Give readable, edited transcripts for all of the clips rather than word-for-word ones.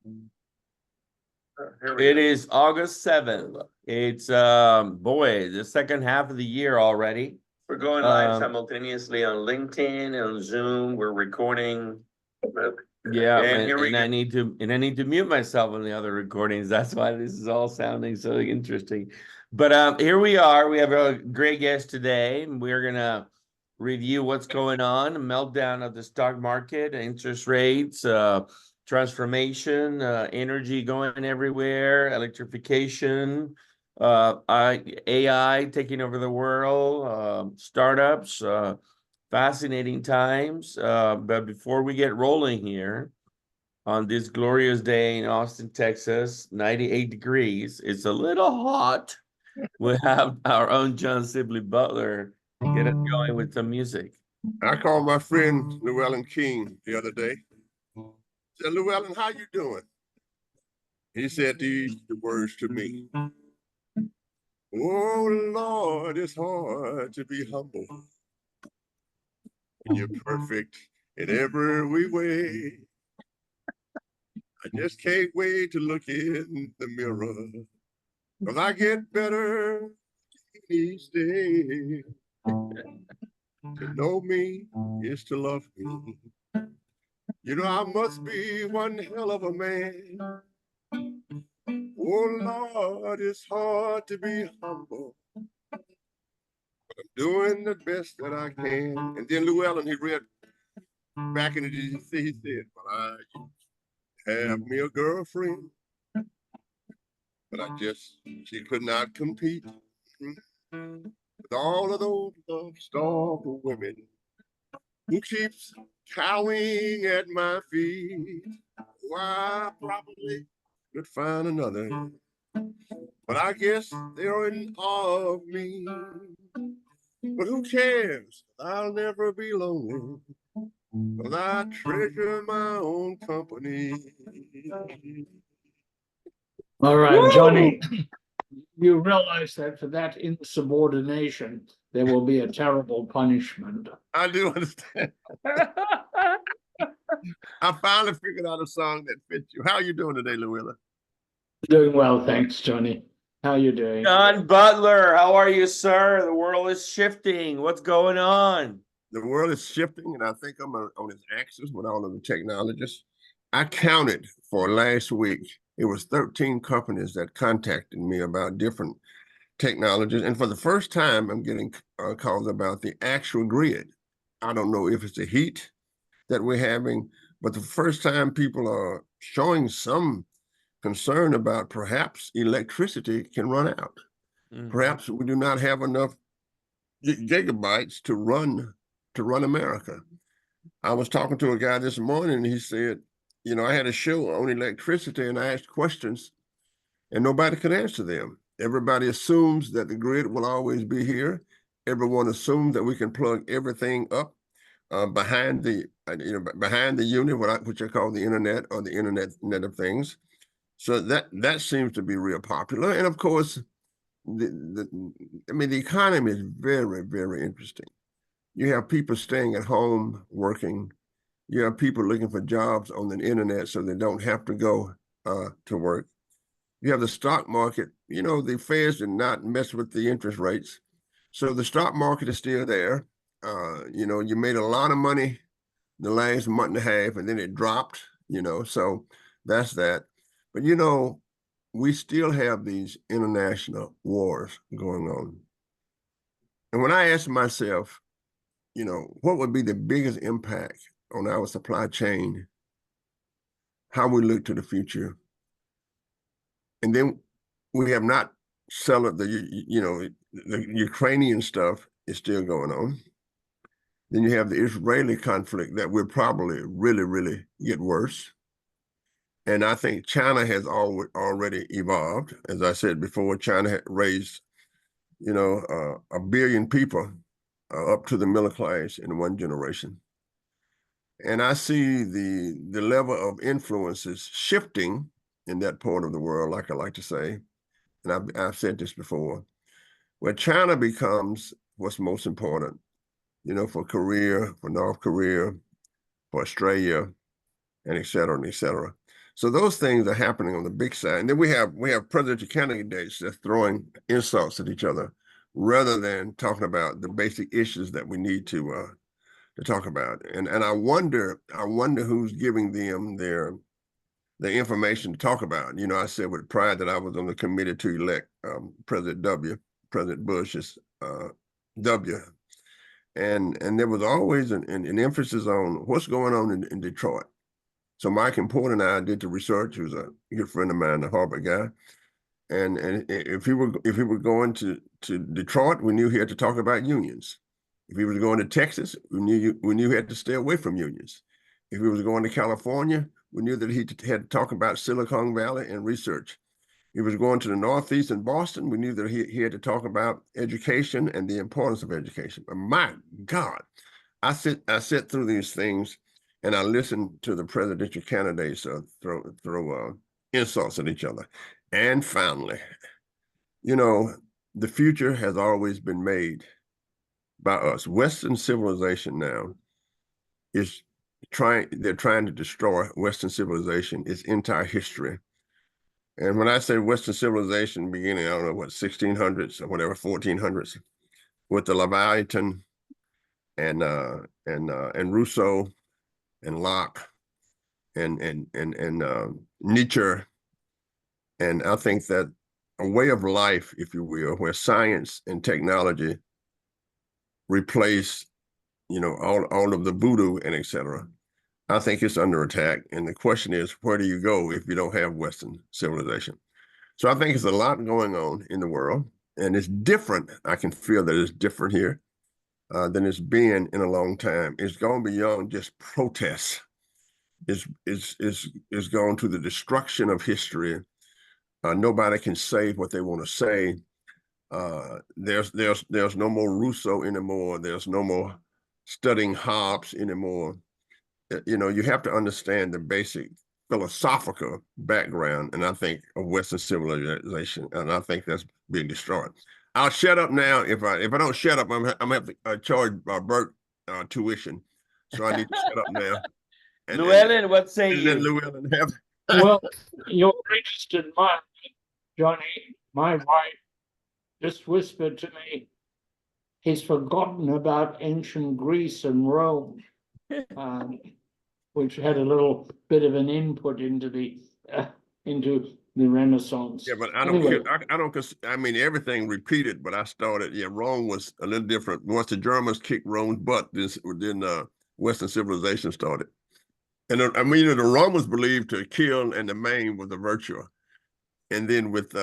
It is August 7th. It's boy, the second half of the year already. We're going live simultaneously on LinkedIn, on Zoom. We're recording. Yeah, and I need to mute myself on the other recordings. That's why this is all sounding so interesting. But here we are. We have a great guest today, and we're gonna review what's going on, a meltdown of the stock market, interest rates, transformation, energy going everywhere, electrification, AI taking over the world, startups, fascinating times. But before we get rolling here on this glorious day in Austin, Texas, 98 degrees, it's a little hot. We have our own John Sibley Butler get us going with some music. I called my friend Llewellyn King the other day. I said, Llewellyn, how you doing? He said these words to me. Oh, Lord, it's hard to be humble. You're perfect in every way. I just can't wait to look in the mirror, 'cause I get better each day. To know me is to love me. You know, I must be one hell of a man. Oh, Lord, it's hard to be humble. But I'm doing the best that I can. And then Llewellyn, he read back in the day, he said, but I have me a girlfriend, but she could not compete with all of those love-starved women who keeps cowering at my feet. Why, probably could find another, but I guess they're in awe of me. But who cares? I'll never be lonely, 'cause I treasure my own company. All right, Johnny, you realize that for that insubordination, there will be a terrible punishment. I do understand. I finally figured out a song that fits you. How are you doing today, Llewellyn? Doing well, thanks, Johnny. How are you doing? John Butler, how are you, sir? The world is shifting. What's going on? The world is shifting, and I think I'm on its axis with all of the technologists. I counted for last week. It was 13 companies that contacted me about different technologies. And for the first time, I'm getting calls about the actual grid. I don't know if it's the heat that we're having, but the first time people are showing some concern about perhaps electricity can run out. Mm-hmm. Perhaps we do not have enough gigabytes to run America. I was talking to a guy this morning, and he said, you know, I had a show on electricity and I asked questions and nobody could answer them. Everybody assumes that the grid will always be here. Everyone assumes that we can plug everything up behind the unit, which I call the internet or the internet of things. So that seems to be real popular. And of course, the economy is very, very interesting. You have people staying at home working. You have people looking for jobs on the internet so they don't have to go to work. You have the stock market. You know, the Feds did not mess with the interest rates. So the stock market is still there. You know, you made a lot of money the last month and a half, and then it dropped, you know, so that's that. But, you know, we still have these international wars going on. And when I ask myself, you know, what would be the biggest impact on our supply chain, how we look to the future, and then we have not settled the Ukrainian stuff is still going on. Then you have the Israeli conflict that will probably really, really get worse. And I think China has already evolved. As I said before, China had raised, you know, 1 billion people up to the middle class in one generation. And I see the level of influences shifting in that part of the world, like I like to say, and I've said this before, where China becomes what's most important, you know, for Korea, for North Korea, for Australia, and et cetera, et cetera. So those things are happening on the big side. And then we have presidential candidates that's throwing insults at each other rather than talking about the basic issues that we need to talk about. And I wonder who's giving them their information to talk about. You know, I said with pride that I was on the committee to elect President Bush's W. And there was always an emphasis on what's going on in Detroit. So Mike and Port and I did the research. He was a good friend of mine, a Harvard guy. And if he were going to Detroit, we knew he had to talk about unions. If he was going to Texas, we knew he had to stay away from unions. If he was going to California, we knew that he had to talk about Silicon Valley and research. He was going to the Northeast in Boston. We knew that he had to talk about education and the importance of education. But my God, I sit through these things and I listen to the presidential candidates throw insults at each other. And finally, you know, the future has always been made by us. Western civilization now they're trying to destroy Western civilization, its entire history. And when I say Western civilization beginning, I don't know what, 1600s or whatever, 1400s, with the Leviathan and Rousseau and Locke and Nietzsche. And I think that a way of life, if you will, where science and technology replace, you know, all of the voodoo and etc. I think it's under attack. And the question is, where do you go if you don't have Western civilization? So I think there's a lot going on in the world, and it's different. I can feel that it's different here than it's been in a long time. It's gone beyond just protests. It's gone to the destruction of history. Nobody can say what they want to say. There's no more Rousseau anymore. There's no more studying Hobbes anymore. You know, you have to understand the basic philosophical background, and I think of Western civilization, and I think that's being destroyed. I'll shut up now. If I don't shut up, I'm gonna have to charge Bert tuition, so I need to shut up now. And Llewellyn, what say you? Llewellyn have. Well, you're interested in mine, Johnny. My wife just whispered to me, he's forgotten about ancient Greece and Rome, which had a little bit of an input into the Renaissance. Yeah, but I don't. I mean, everything repeated. But I started. Yeah, Rome was a little different. Once the Germans kicked Rome's butt, then Western civilization started. And I mean, the Romans believed to kill and to maim was a virtue. And then with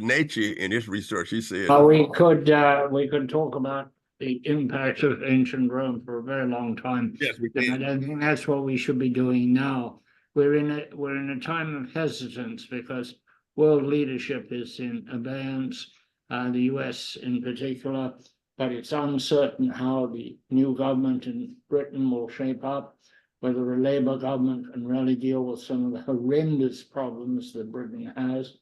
Nietzsche in his research, he said, we could talk about the impact of ancient Rome for a very long time. Yes, we can. I don't think that's what we should be doing now. We're in a time of hesitance because world leadership is in abeyance, the US in particular, but it's uncertain how the new government in Britain will shape up, whether a Labour government can really deal with some of the horrendous problems that Britain has,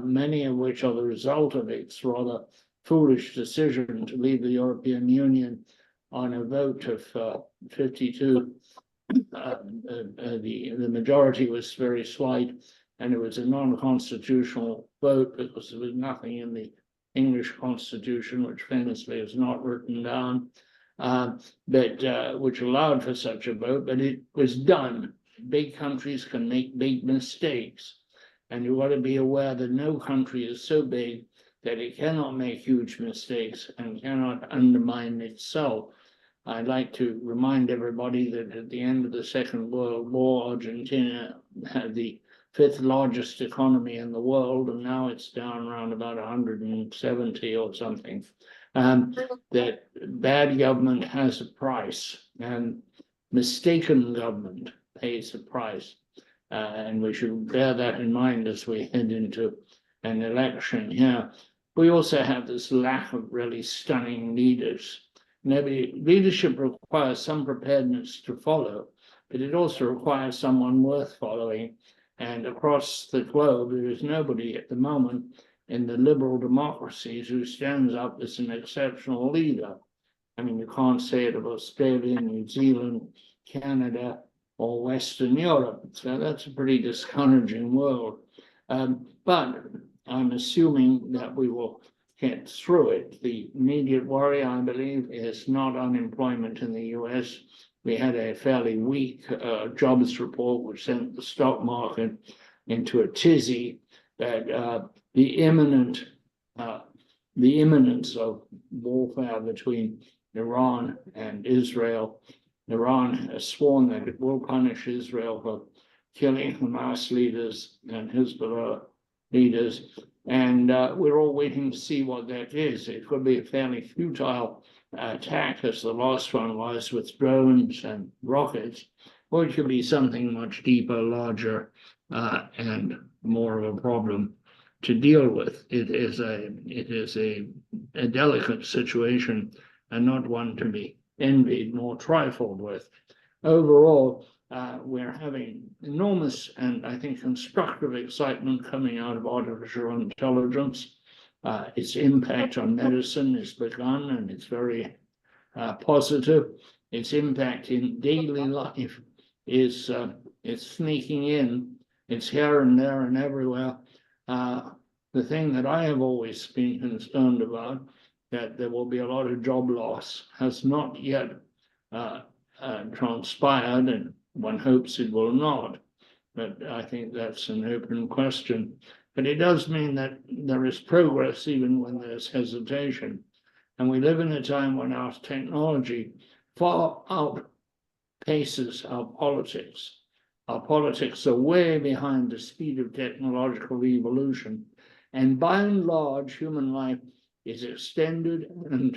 many of which are the result of its rather foolish decision to leave the European Union on a vote of 52. The majority was very slight, and it was a non-constitutional vote because there was nothing in the English Constitution, which famously is not written down, which allowed for such a vote, but it was done. Big countries can make big mistakes, and you ought to be aware that no country is so big that it cannot make huge mistakes and cannot undermine itself. I'd like to remind everybody that at the end of the Second World War, Argentina had the 5th largest economy in the world, and now it's down around about 170 or something. That bad government has a price, and mistaken government pays a price. And we should bear that in mind as we head into an election here. We also have this lack of really stunning leaders. Leadership requires some preparedness to follow, but it also requires someone worth following. And across the globe, there is nobody at the moment in the liberal democracies who stands up as an exceptional leader. I mean, you can't say it of Australia, New Zealand, Canada, or Western Europe. So that's a pretty discouraging world. But I'm assuming that we will get through it. The immediate worry, I believe, is not unemployment in the US. We had a fairly weak jobs report, which sent the stock market into a tizzy, that the imminence of warfare between Iran and Israel. Iran has sworn that it will punish Israel for killing Hamas leaders and Hezbollah leaders. And we're all waiting to see what that is. It could be a fairly futile attack, as the last one was, with drones and rockets, or it could be something much deeper, larger, and more of a problem to deal with. It is a delicate situation, and not one to be envied nor trifled with. Overall, we're having enormous and I think constructive excitement coming out of artificial intelligence. Its impact on medicine is begun, and it's very positive. Its impact in daily life is sneaking in. It's here and there and everywhere. The thing that I have always been concerned about, that there will be a lot of job loss, has not yet transpired, and one hopes it will not. But I think that's an open question. But it does mean that there is progress even when there's hesitation. And we live in a time when our technology far outpaces our politics. Our politics are way behind the speed of technological evolution. And by and large, human life is extended and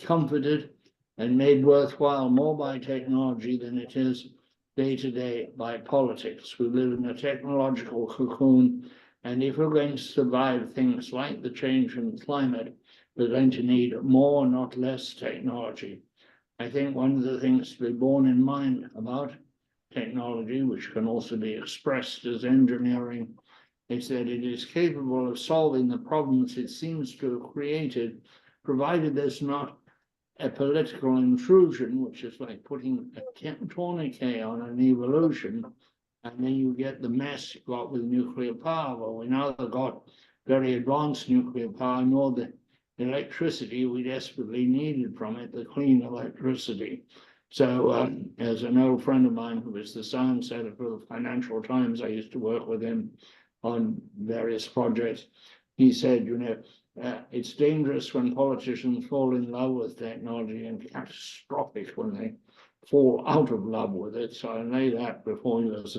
comforted and made worthwhile more by technology than it is day to day by politics. We live in a technological cocoon, and if we're going to survive things like the change in climate, we're going to need more, not less, technology. I think one of the things to be borne in mind about technology, which can also be expressed as engineering, is that it is capable of solving the problems it seems to have created, provided there's not a political intrusion, which is like putting a tourniquet on an evolution, and then you get the mess you got with nuclear power. Well, we now have got very advanced nuclear power, nor the electricity we desperately needed from it, the clean electricity. So as an old friend of mine who was the science editor for the Financial Times, I used to work with him on various projects. He said, you know, it's dangerous when politicians fall in love with technology, and catastrophic when they fall out of love with it. So I lay that before you as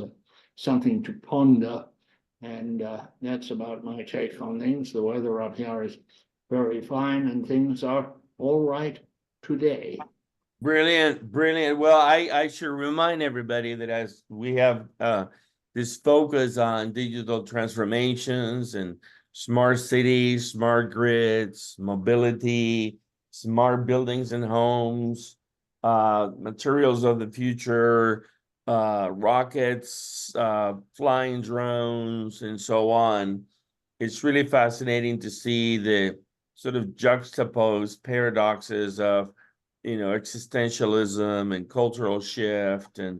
something to ponder. And that's about my take on things. The weather up here is very fine, and things are all right today. Brilliant, brilliant. Well, I should remind everybody that as we have this focus on digital transformations and smart cities, smart grids, mobility, smart buildings and homes, materials of the future, rockets, flying drones, and so on. It's really fascinating to see the sort of juxtaposed paradoxes of, you know, existentialism and cultural shift and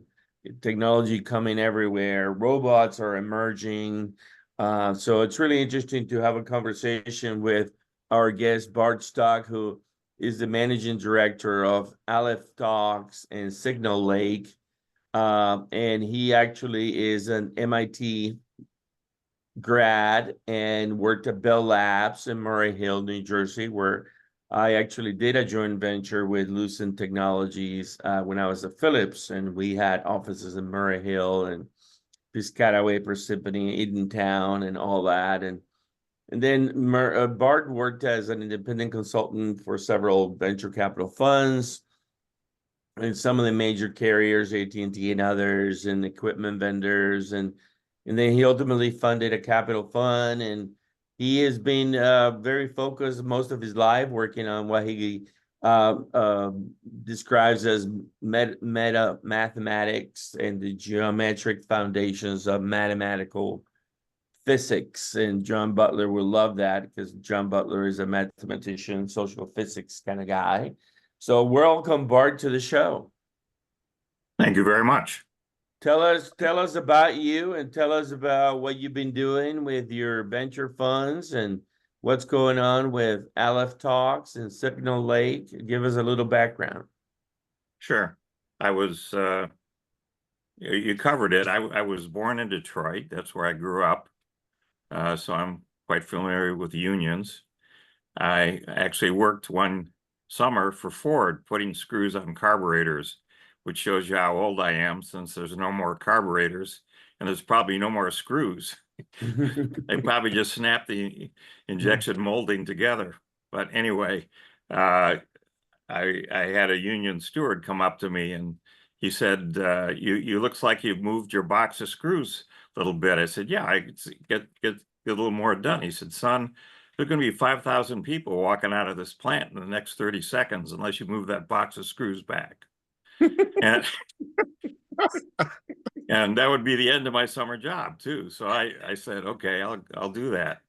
technology coming everywhere. Robots are emerging. So it's really interesting to have a conversation with our guest, Bart Stuck, who is the managing director of AlephTalks and Signal Lake. And he actually is an MIT grad and worked at Bell Labs in Murray Hill, New Jersey, where I actually did a joint venture with Lucent Technologies when I was at Philips, and we had offices in Murray Hill and Piscataway, Parsippany, Edentown, and all that. And then Bart worked as an independent consultant for several venture capital funds and some of the major carriers, AT&T and others, and equipment vendors. And then he ultimately funded a capital fund, and he has been very focused most of his life working on what he describes as metamathematics and the geometric foundations of mathematical physics. And John Butler will love that, because John Butler is a mathematician, social physics kind of guy. So welcome, Bart, to the show. Thank you very much. Tell us about you and tell us about what you've been doing with your venture funds and what's going on with AlephTalks and Signal Lake. Give us a little background. Sure. I was, you covered it. I was born in Detroit. That's where I grew up. So I'm quite familiar with unions. I actually worked one summer for Ford putting screws on carburetors, which shows you how old I am since there's no more carburetors and there's probably no more screws. They probably just snapped the injection molding together. But anyway, I had a union steward come up to me and he said, you looks like you've moved your box of screws a little bit. I said, yeah, I could get a little more done. He said, son, there's going to be 5,000 people walking out of this plant in the next 30 seconds unless you move that box of screws back. and and that would be the end of my summer job too. So I said, okay, I'll do that.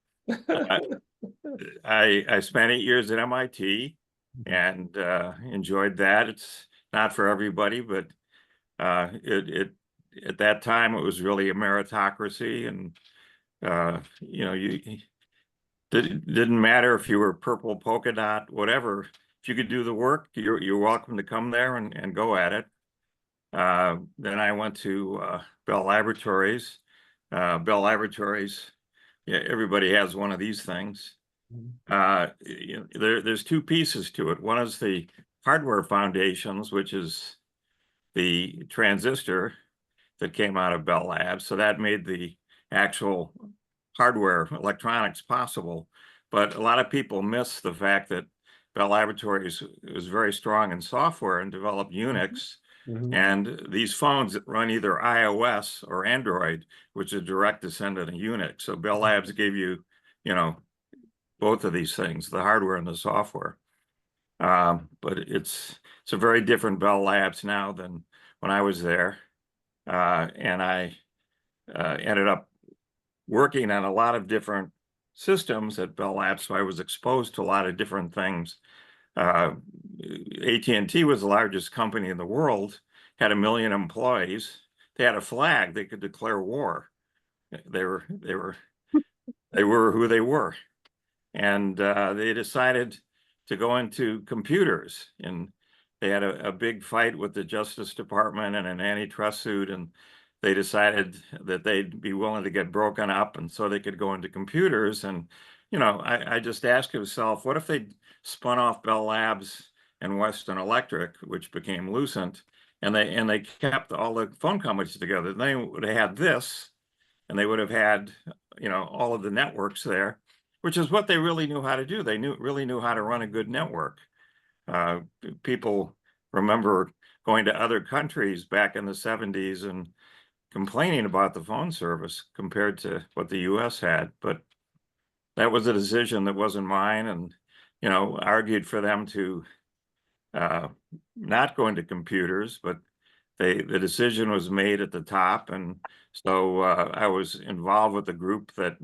I spent 8 years at MIT and enjoyed that. It's not for everybody, but it at that time it was really a meritocracy, and you didn't matter if you were purple polka dot, whatever. If you could do the work, you're welcome to come there and go at it. Then I went to Bell Laboratories. Bell Laboratories, yeah, everybody has one of these things. There's two pieces to it. One is the hardware foundations, which is the transistor that came out of Bell Labs. So that made the actual hardware electronics possible. But a lot of people miss the fact that Bell Laboratories was very strong in software and developed Unix. And these phones that run either iOS or Android, which is a direct descendant of Unix. So Bell Labs gave you, both of these things, the hardware and the software. But it's a very different Bell Labs now than when I was there. And I ended up working on a lot of different systems at Bell Labs, so I was exposed to a lot of different things. AT&T was the largest company in the world, had 1 million employees. They had a flag; they could declare war. They were who they were, and they decided to go into computers. And they had a big fight with the Justice Department and an antitrust suit, and they decided that they'd be willing to get broken up, and so they could go into computers. And I just asked myself, what if they spun off Bell Labs and Western Electric, which became Lucent, and they kept all the phone companies together? They would have had this, and they would have had all of the networks there, which is what they really knew how to do. They really knew how to run a good network. People remember going to other countries back in the 70s and complaining about the phone service compared to what the US had. But that was a decision that wasn't mine, and argued for them to not go into computers, but the decision was made at the top. And so I was involved with the group that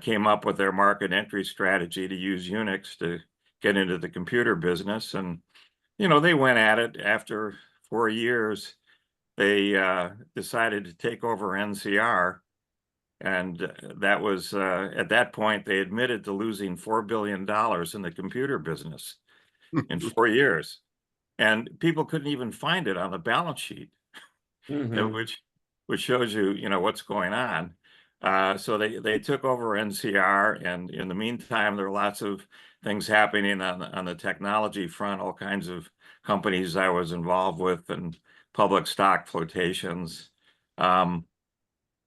came up with their market entry strategy to use Unix to get into the computer business. And they went at it. After 4 years, they decided to take over NCR. And that was, at that point, they admitted to losing $4 billion in the computer business in 4 years. And people couldn't even find it on the balance sheet, which shows you, what's going on. So they took over NCR, and in the meantime, there are lots of things happening on the technology front, all kinds of companies I was involved with, and public stock flotations.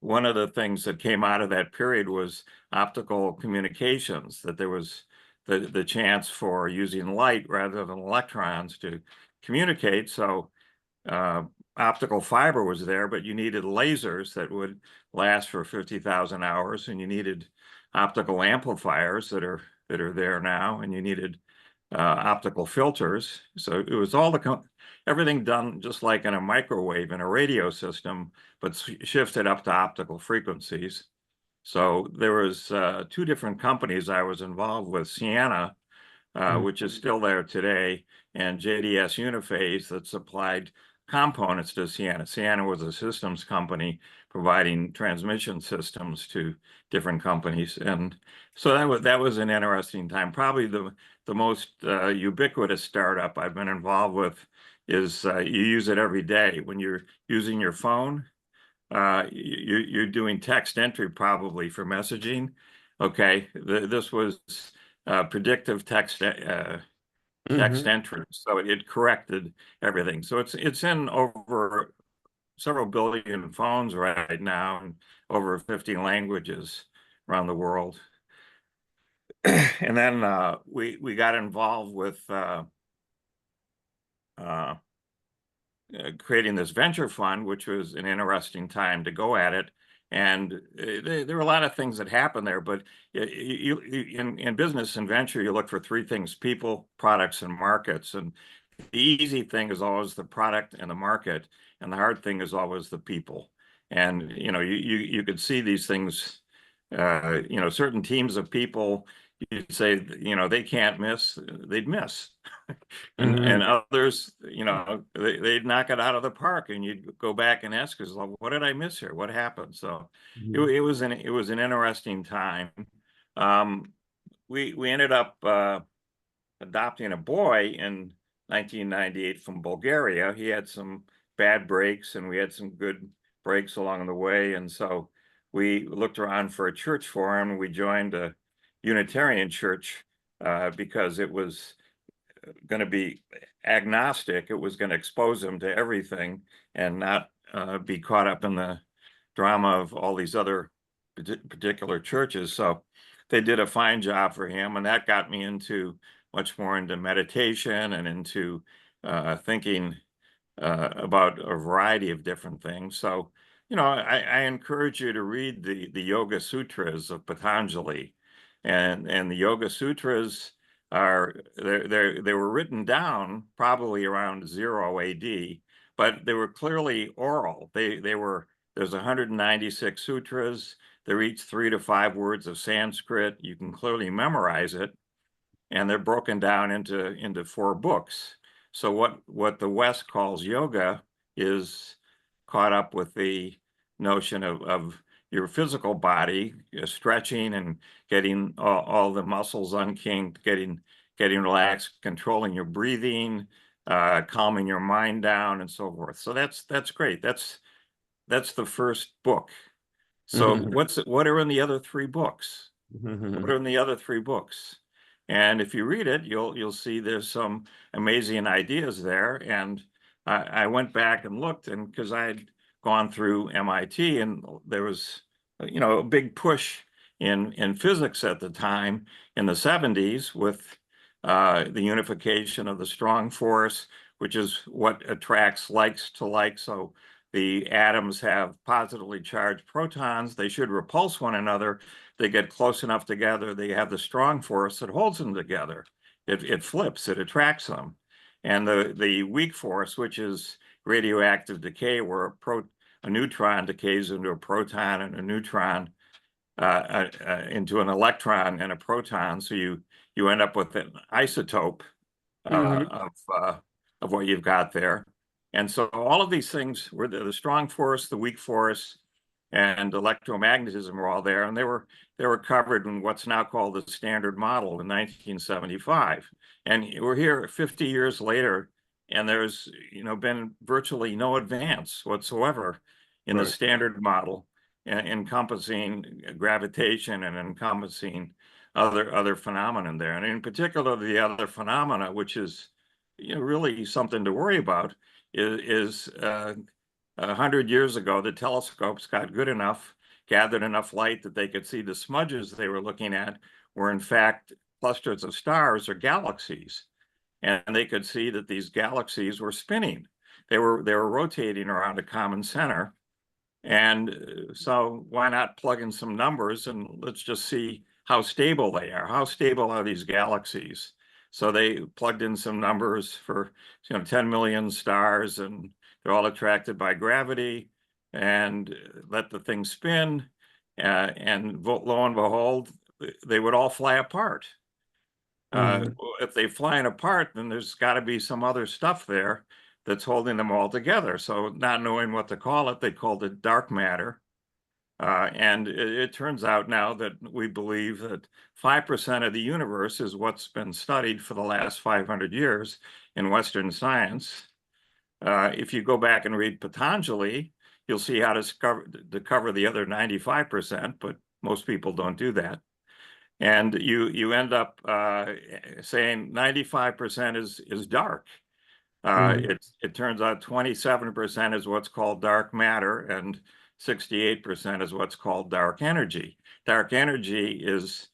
One of the things that came out of that period was optical communications, that there was the chance for using light rather than electrons to communicate. So optical fiber was there, but you needed lasers that would last for 50,000 hours, and you needed optical amplifiers that are there now, and you needed optical filters. So it was all everything done just like in a microwave in a radio system, but shifted up to optical frequencies. So there was 2 different companies I was involved with: Sienna, which is still there today, and JDS Uniphase, that supplied components to Ciena. Ciena was a systems company providing transmission systems to different companies, and so that was an interesting time. Probably the most ubiquitous startup I've been involved with is you use it every day when you're using your phone. You're doing text entry probably for messaging. Okay, this was predictive text entry, so it corrected everything. So it's in over several billion phones right now, and over 50 languages around the world. And then we got involved with creating this venture fund, which was an interesting time to go at it. And there were a lot of things that happened there, but in business and venture, you look for three things: people, products, and markets. And the easy thing is always the product and the market, and the hard thing is always the people. And you could see these things, certain teams of people, you'd say, they can't miss, they'd miss. And others, they'd knock it out of the park, and you'd go back and ask us, well, what did I miss here? What happened? So it was an interesting time. We ended up adopting a boy in 1998 from Bulgaria. He had some bad breaks, and we had some good breaks along the way. And so we looked around for a church for him. We joined a Unitarian church because it was going to be agnostic. It was going to expose him to everything and not be caught up in the drama of all these other particular churches. So they did a fine job for him, and that got me much more into meditation and into thinking about a variety of different things. So, I encourage you to read the Yoga Sutras of Patanjali, and the Yoga Sutras they were written down probably around 0 AD, but they were clearly oral. There's 196 sutras. They're each 3 to 5 words of Sanskrit. You can clearly memorize it, and they're broken down into 4 books. So what the West calls yoga is caught up with the notion of your physical body, stretching and getting all the muscles unkinked, getting relaxed, controlling your breathing, calming your mind down, and so forth. So that's great. That's the first book. So what are in the other 3 books? What are in the other 3 books? And if you read it, you'll see there's some amazing ideas there. And I went back and looked, and because I had gone through MIT, and there was a big push in physics at the time in the 70s with the unification of the strong force, which is what attracts likes to like. So the atoms have positively charged protons. They should repulse one another. They get close enough together. They have the strong force that holds them together. It flips, it attracts them. And the weak force, which is radioactive decay, where a neutron decays into a proton, and a neutron into an electron and a proton. So you end up with an isotope of what you've got there. And so all of these things were the strong force, the weak force, and electromagnetism were all there, and they were covered in what's now called the Standard Model in 1975. And we're here 50 years later, and there's been virtually no advance whatsoever in the Standard Model, encompassing gravitation and encompassing other phenomena there. And in particular, the other phenomena, which is really something to worry about, is 100 years ago, the telescopes got good enough, gathered enough light that they could see the smudges they were looking at were in fact clusters of stars or galaxies. And they could see that these galaxies were spinning. They were rotating around a common center. And so why not plug in some numbers, and let's just see how stable they are. How stable are these galaxies? So they plugged in some numbers for 10 million stars, and they're all attracted by gravity, and let the thing spin, and lo and behold, they would all fly apart. If they're flying apart, then there's got to be some other stuff there, that's holding them all together. So not knowing what to call it, they called it dark matter. And it turns out now that we believe that 5% of the universe is what's been studied for the last 500 years in Western science. If you go back and read Patanjali, you'll see how to cover the other 95%, but most people don't do that. And you end up saying 95% is dark. It turns out 27% is what's called dark matter, and 68% is what's called dark energy. Dark energy is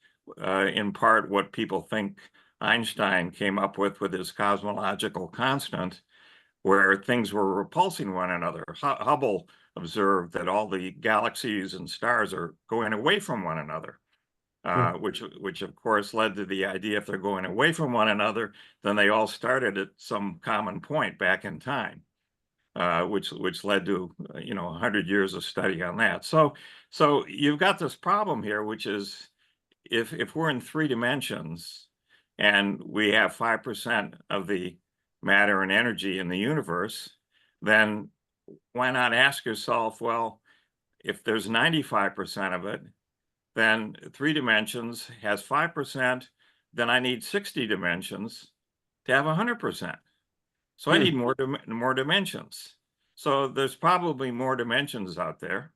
in part what people think Einstein came up with his cosmological constant, where things were repulsing one another. Hubble observed that all the galaxies and stars are going away from one another. Which of course led to the idea if they're going away from one another, then they all started at some common point back in time, which led to 100 years of study on that. So you've got this problem here, which is if we're in 3 dimensions and we have 5% of the matter and energy in the universe, then why not ask yourself, well, if there's 95% of it, then 3 dimensions has 5%, then I need 60 dimensions to have 100%. So I need more dimensions. So there's probably more dimensions out there.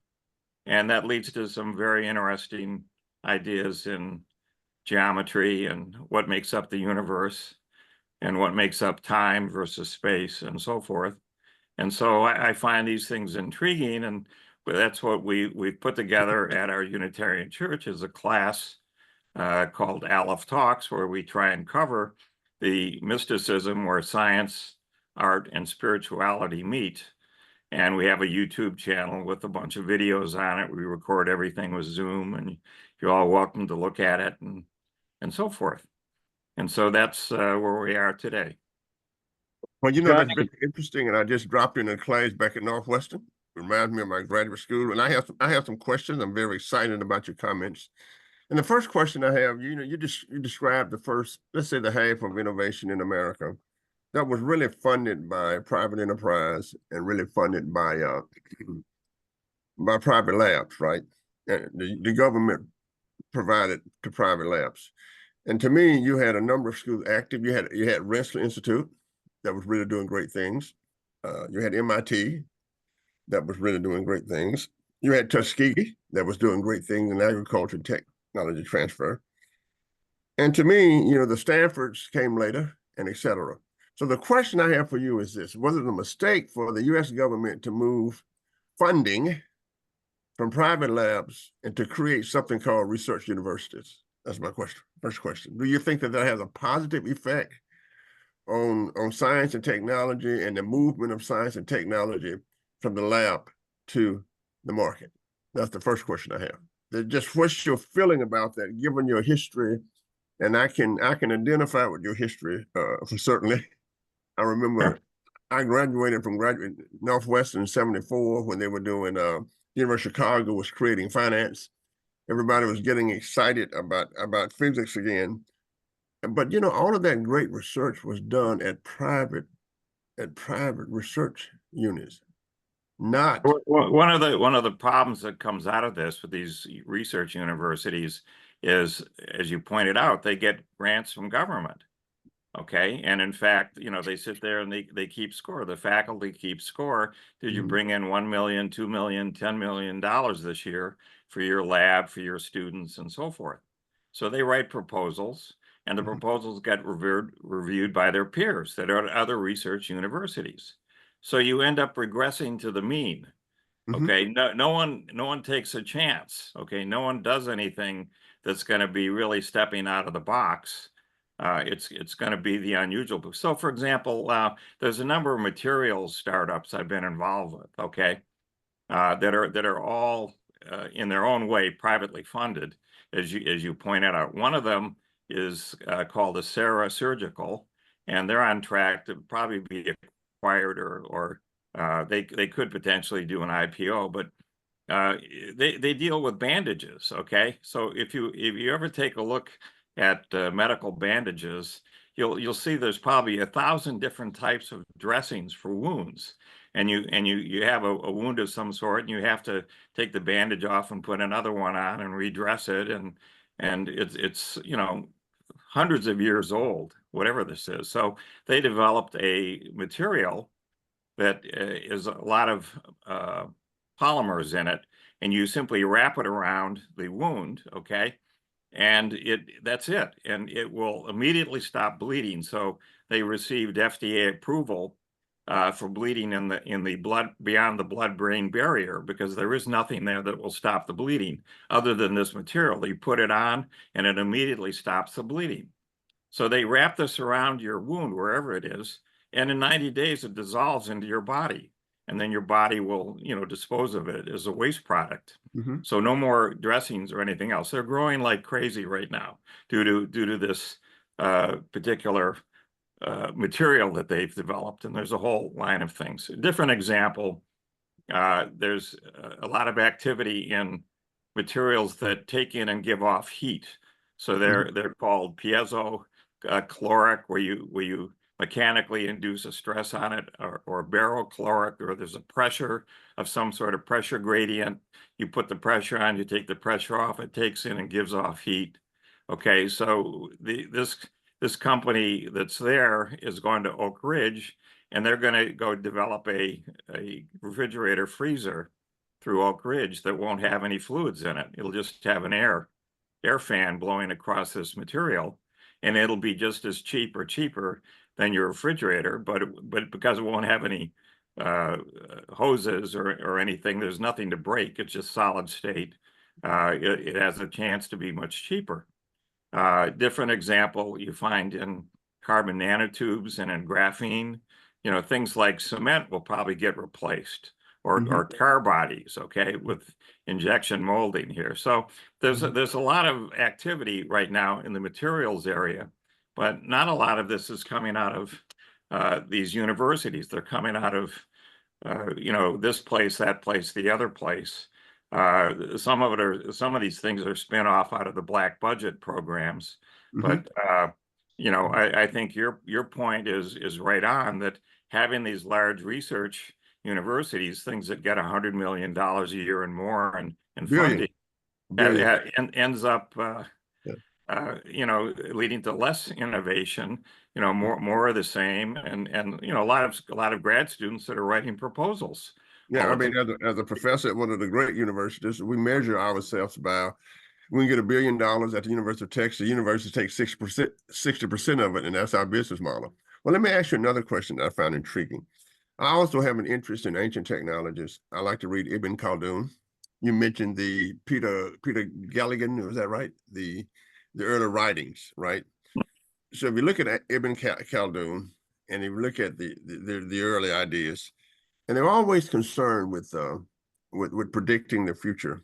And that leads to some very interesting ideas in geometry and what makes up the universe and what makes up time versus space and so forth. And so I find these things intriguing, and that's what we've put together at our Unitarian Church as a class called AlephTalks, where we try and cover the mysticism where science, art, and spirituality meet. And we have a YouTube channel with a bunch of videos on it. We record everything with Zoom, and you're all welcome to look at it and so forth. And so that's where we are today. Well, that's very interesting, and I just dropped in a class back at Northwestern. It reminds me of my graduate school, and I have some questions. I'm very excited about your comments. And the first question I have, you described the first, let's say, the half of innovation in America that was really funded by private enterprise and really funded by private labs, right? The government provided to private labs. And to me, you had a number of schools active. You had Rensselaer Institute that was really doing great things. You had MIT that was really doing great things. You had Tuskegee that was doing great things in agriculture and technology transfer. And to me, the Stanfords came later, and et cetera. So the question I have for you is this: was it a mistake for the U.S. government to move funding from private labs and to create something called research universities? That's my question. First question. Do you think that has a positive effect on science and technology and the movement of science and technology from the lab to the market? That's the first question I have. Just what's your feeling about that, given your history? And I can identify with your history certainly. I remember I graduated from Northwestern in '74 when they were doing University of Chicago was creating finance. Everybody was getting excited about physics again. But all of that great research was done at private research units. Not one of the problems that comes out of this with these research universities is, as you pointed out, they get grants from government. Okay. And in fact, they sit there and they keep score. The faculty keeps score. Did you bring in $1 million, $2 million, $10 million this year for your lab, for your students, and so forth? So they write proposals, and the proposals get reviewed by their peers that are at other research universities. So you end up regressing to the mean. Okay. No one takes a chance. Okay. No one does anything that's going to be really stepping out of the box. It's going to be the unusual. So, for example, there's a number of materials startups I've been involved with. Okay, that are all in their own way privately funded, as you pointed out. One of them is called Acera Surgical, and they're on track to probably be acquired, or they could potentially do an IPO, but they deal with bandages. Okay, so if you ever take a look at medical bandages, you'll see there's probably 1,000 different types of dressings for wounds. And you have a wound of some sort, and you have to take the bandage off and put another one on and redress it. And it's hundreds of years old, whatever this is. So they developed a material that is a lot of polymers in it, and you simply wrap it around the wound, okay? And that's it, and it will immediately stop bleeding. So they received FDA approval for bleeding in the blood, beyond the blood-brain barrier, because there is nothing there that will stop the bleeding other than this material. You put it on and it immediately stops the bleeding. So they wrap this around your wound, wherever it is, and in 90 days it dissolves into your body. And then your body will, dispose of it as a waste product. Mm-hmm. So no more dressings or anything else. They're growing like crazy right now due to this particular material that they've developed. And there's a whole line of things. A different example, there's a lot of activity in materials that take in and give off heat. So they're called piezo caloric, where you mechanically induce a stress on it, or barocaloric, or there's a pressure of some sort of pressure gradient. You put the pressure on, you take the pressure off, it takes in and gives off heat. Okay, so this company that's there is going to Oak Ridge, and they're going to go develop a refrigerator freezer through Oak Ridge that won't have any fluids in it. It'll just have an air fan blowing across this material, and it'll be just as cheap or cheaper than your refrigerator, but because it won't have any hoses or anything, there's nothing to break. It's just solid state. It has a chance to be much cheaper. Different example you find in carbon nanotubes and in graphene. Things like cement will probably get replaced, or car bodies, okay, with injection molding here. So there's a lot of activity right now in the materials area, but not a lot of this is coming out of these universities. They're coming out of this place, that place, the other place. Some of these things are spin off out of the black budget programs, but I think your point is right on, that having these large research universities, things that get $100 million a year and more and funding, ends up leading to less innovation, more of the same, and a lot of grad students that are writing proposals. Yeah, I mean, as a professor at one of the great universities, we measure ourselves by, we can get $1 billion at the University of Texas. The university takes 60% of it, and that's our business model. Well, let me ask you another question that I found intriguing. I also have an interest in ancient technologies. I like to read Ibn Khaldun. You mentioned the Peter Galligan, was that right? The early writings, right? So if you look at Ibn Khaldun, and you look at the early ideas, and they're always concerned with predicting the future.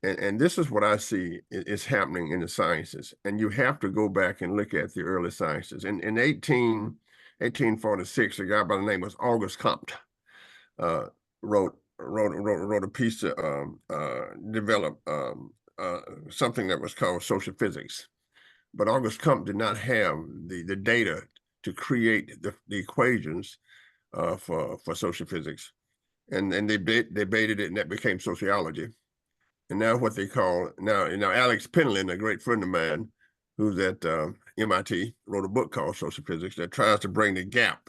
And this is what I see is happening in the sciences. And you have to go back and look at the early sciences. In 1846, a guy by the name of Auguste Comte wrote a piece to develop something that was called social physics. But Auguste Comte did not have the data to create the equations for social physics, and they debated it, and that became sociology. And now what they call now Alex Penland, a great friend of mine who's at MIT, wrote a book called Social Physics that tries to bring the gap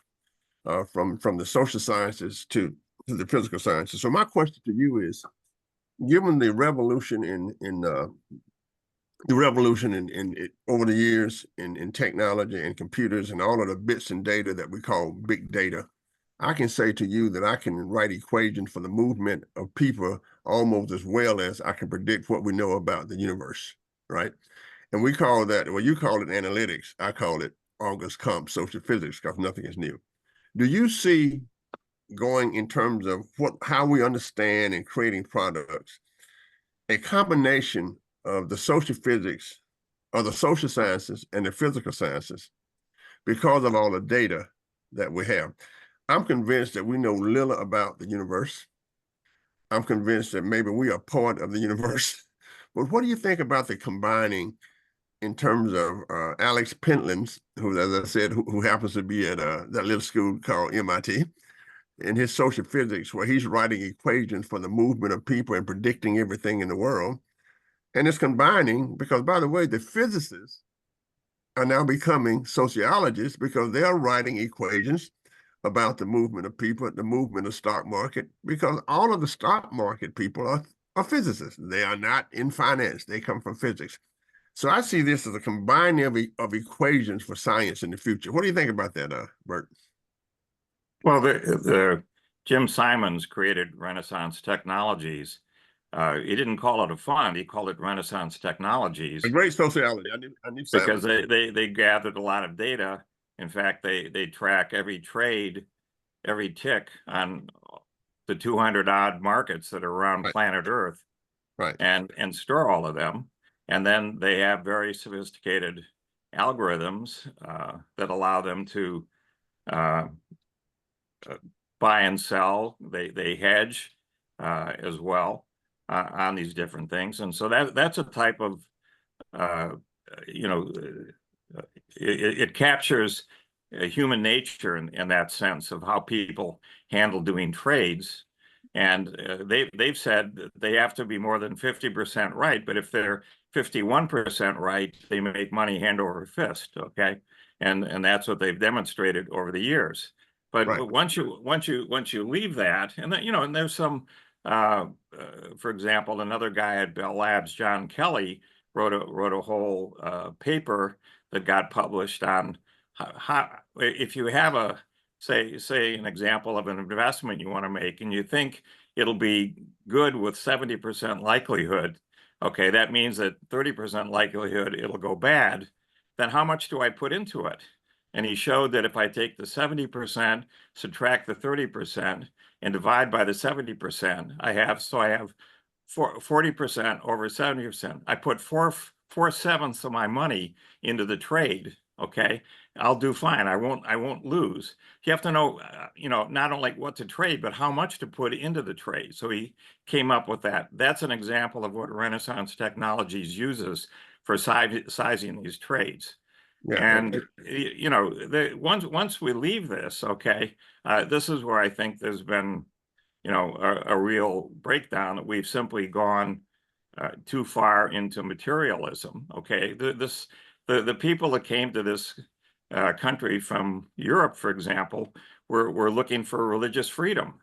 from the social sciences to the physical sciences. So my question to you is, given the revolution in over the years in technology and computers and all of the bits and data that we call big data, I can say to you that I can write equations for the movement of people almost as well as I can predict what we know about the universe, right? And we call that, well, you call it analytics, I call it Auguste Comte social physics, because nothing is new. Do you see, going in terms of how we understand and creating products, a combination of the social physics, or the social sciences and the physical sciences, because of all the data that we have? I'm convinced that we know little about the universe. I'm convinced that maybe we are part of the universe. But what do you think about the combining in terms of Alex Pentland, who, as I said, who happens to be at that little school called MIT, in his social physics, where he's writing equations for the movement of people and predicting everything in the world. And it's combining, because by the way, the physicists are now becoming sociologists because they're writing equations about the movement of people, the movement of stock market, because all of the stock market people are physicists. They are not in finance. They come from physics. So I see this as a combining of equations for science in the future. What do you think about that, Bert? Well, the Jim Simons created Renaissance Technologies. He didn't call it a fund; he called it Renaissance Technologies. A great sociology. I need because they gathered a lot of data. In fact, they track every trade, every tick on the 200 odd markets that are around planet Earth, right? And store all of them. And then they have very sophisticated algorithms that allow them to buy and sell. They hedge as well on these different things. And so that's a type of it captures human nature in that sense of how people handle doing trades. And they've said that they have to be more than 50% right, but if they're 51% right, they make money hand over fist. Okay, and that's what they've demonstrated over the years. But once you leave that, and then, and there's some, for example, another guy at Bell Labs, John Kelly, wrote a whole paper that got published on how if you have a say an example of an investment you want to make and you think it'll be good with 70% likelihood, okay, that means that 30% likelihood it'll go bad, then how much do I put into it? And he showed that if I take the 70%, subtract the 30%, and divide by the 70%, I have 40% over 70%. I put 4/7 of my money into the trade. Okay, I'll do fine. I won't lose. You have to know, not only what to trade, but how much to put into the trade. So he came up with that. That's an example of what Renaissance Technologies uses for sizing these trades. Yeah. And once we leave this, okay, this is where I think there's been, a real breakdown, that we've simply gone too far into materialism. Okay, the people that came to this country from Europe, for example, were looking for religious freedom.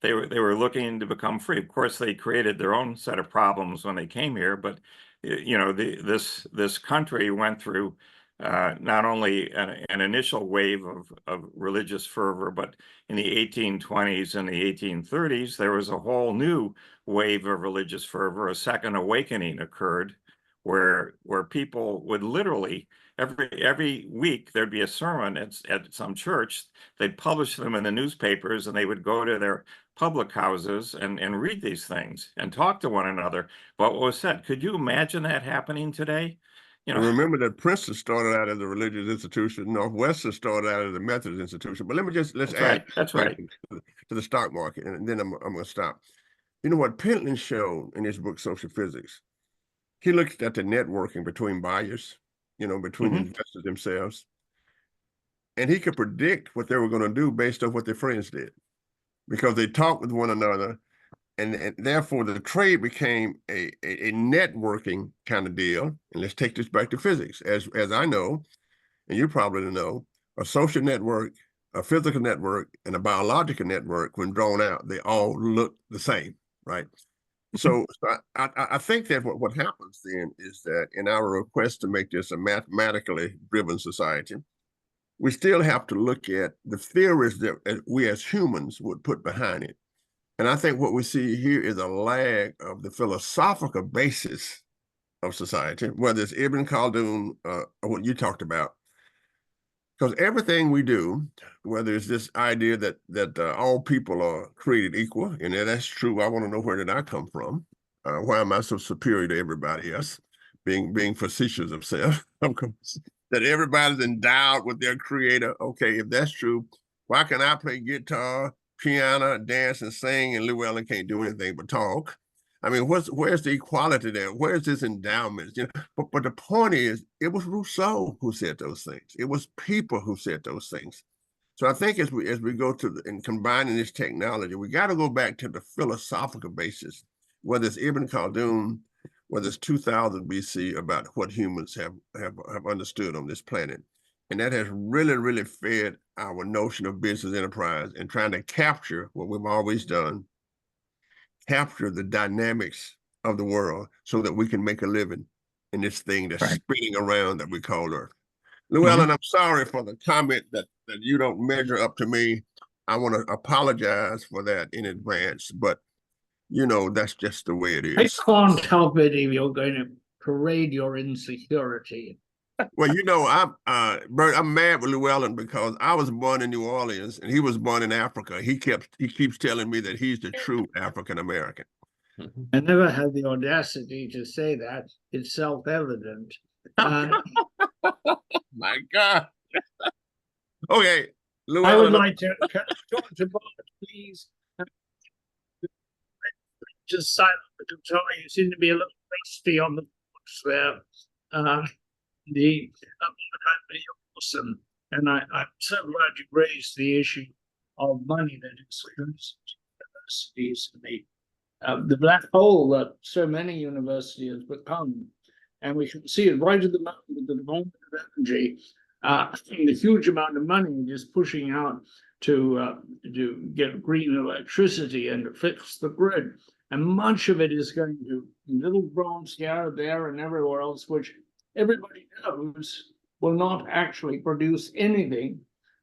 They were looking to become free. Of course, they created their own set of problems when they came here, but this country went through not only an initial wave of religious fervor, but in the 1820s and the 1830s, there was a whole new wave of religious fervor. A second awakening occurred where people would literally, every week there'd be a sermon at some church. They'd publish them in the newspapers, and they would go to their public houses and read these things and talk to one another about what was said. Could you imagine that happening today? Remember that Princeton started out as a religious institution, Northwestern started out as a Methodist institution. But let's add that's right to the stock market, and then I'm going to stop. You know what Pentland showed in his book Social Physics? He looked at the networking between buyers, between investors themselves, and he could predict what they were going to do based on what their friends did, because they talked with one another. And therefore, the trade became a networking kind of deal. And let's take this back to physics. As I know, and you probably know, a social network, a physical network, and a biological network, when drawn out, they all look the same, right? So I think that what happens then is that in our request to make this a mathematically driven society, we still have to look at the theories that we as humans would put behind it. And I think what we see here is a lag of the philosophical basis of society, whether it's Ibn Khaldun or what you talked about. Because everything we do, whether it's this idea that all people are created equal, and that's true. I want to know where did I come from? Why am I so superior to everybody else? Being facetious of self, that everybody's endowed with their creator. Okay, if that's true, why can I play guitar, piano, dance, and sing, and Llewellyn can't do anything but talk? I mean, where's the equality there? Where's this endowment? You know, but the point is, it was Rousseau who said those things. It was people who said those things. So I think as we go to and combining this technology, we got to go back to the philosophical basis, whether it's Ibn Khaldun, whether it's 2000 BC, about what humans have understood on this planet. And that has really, really fed our notion of business enterprise and trying to capture what we've always done, capture the dynamics of the world so that we can make a living in this thing that's spinning around that we call Earth. Llewellyn, I'm sorry for the comment that you don't measure up to me. I want to apologize for that in advance, but you know, that's just the way it is. I can't help it if you're going to parade your insecurity. Well, you know, Bert, I'm mad with Llewellyn because I was born in New Orleans and he was born in Africa. He keeps telling me that he's the true African American. I never had the audacity to say that. It's self-evident. My God. Okay, Llewellyn, I would like to talk to Bart, please. Just silent, but sorry, you seem to be a little rusty on the books there. You're awesome, and I'm so glad you raised the issue of money that excludes universities and the black hole that so many universities have become. And we can see it right at the moment with the development of energy, the huge amount of money just pushing out to get green electricity and to fix the grid. And much of it is going to little grants here, there, and everywhere else, which everybody knows will not actually produce anything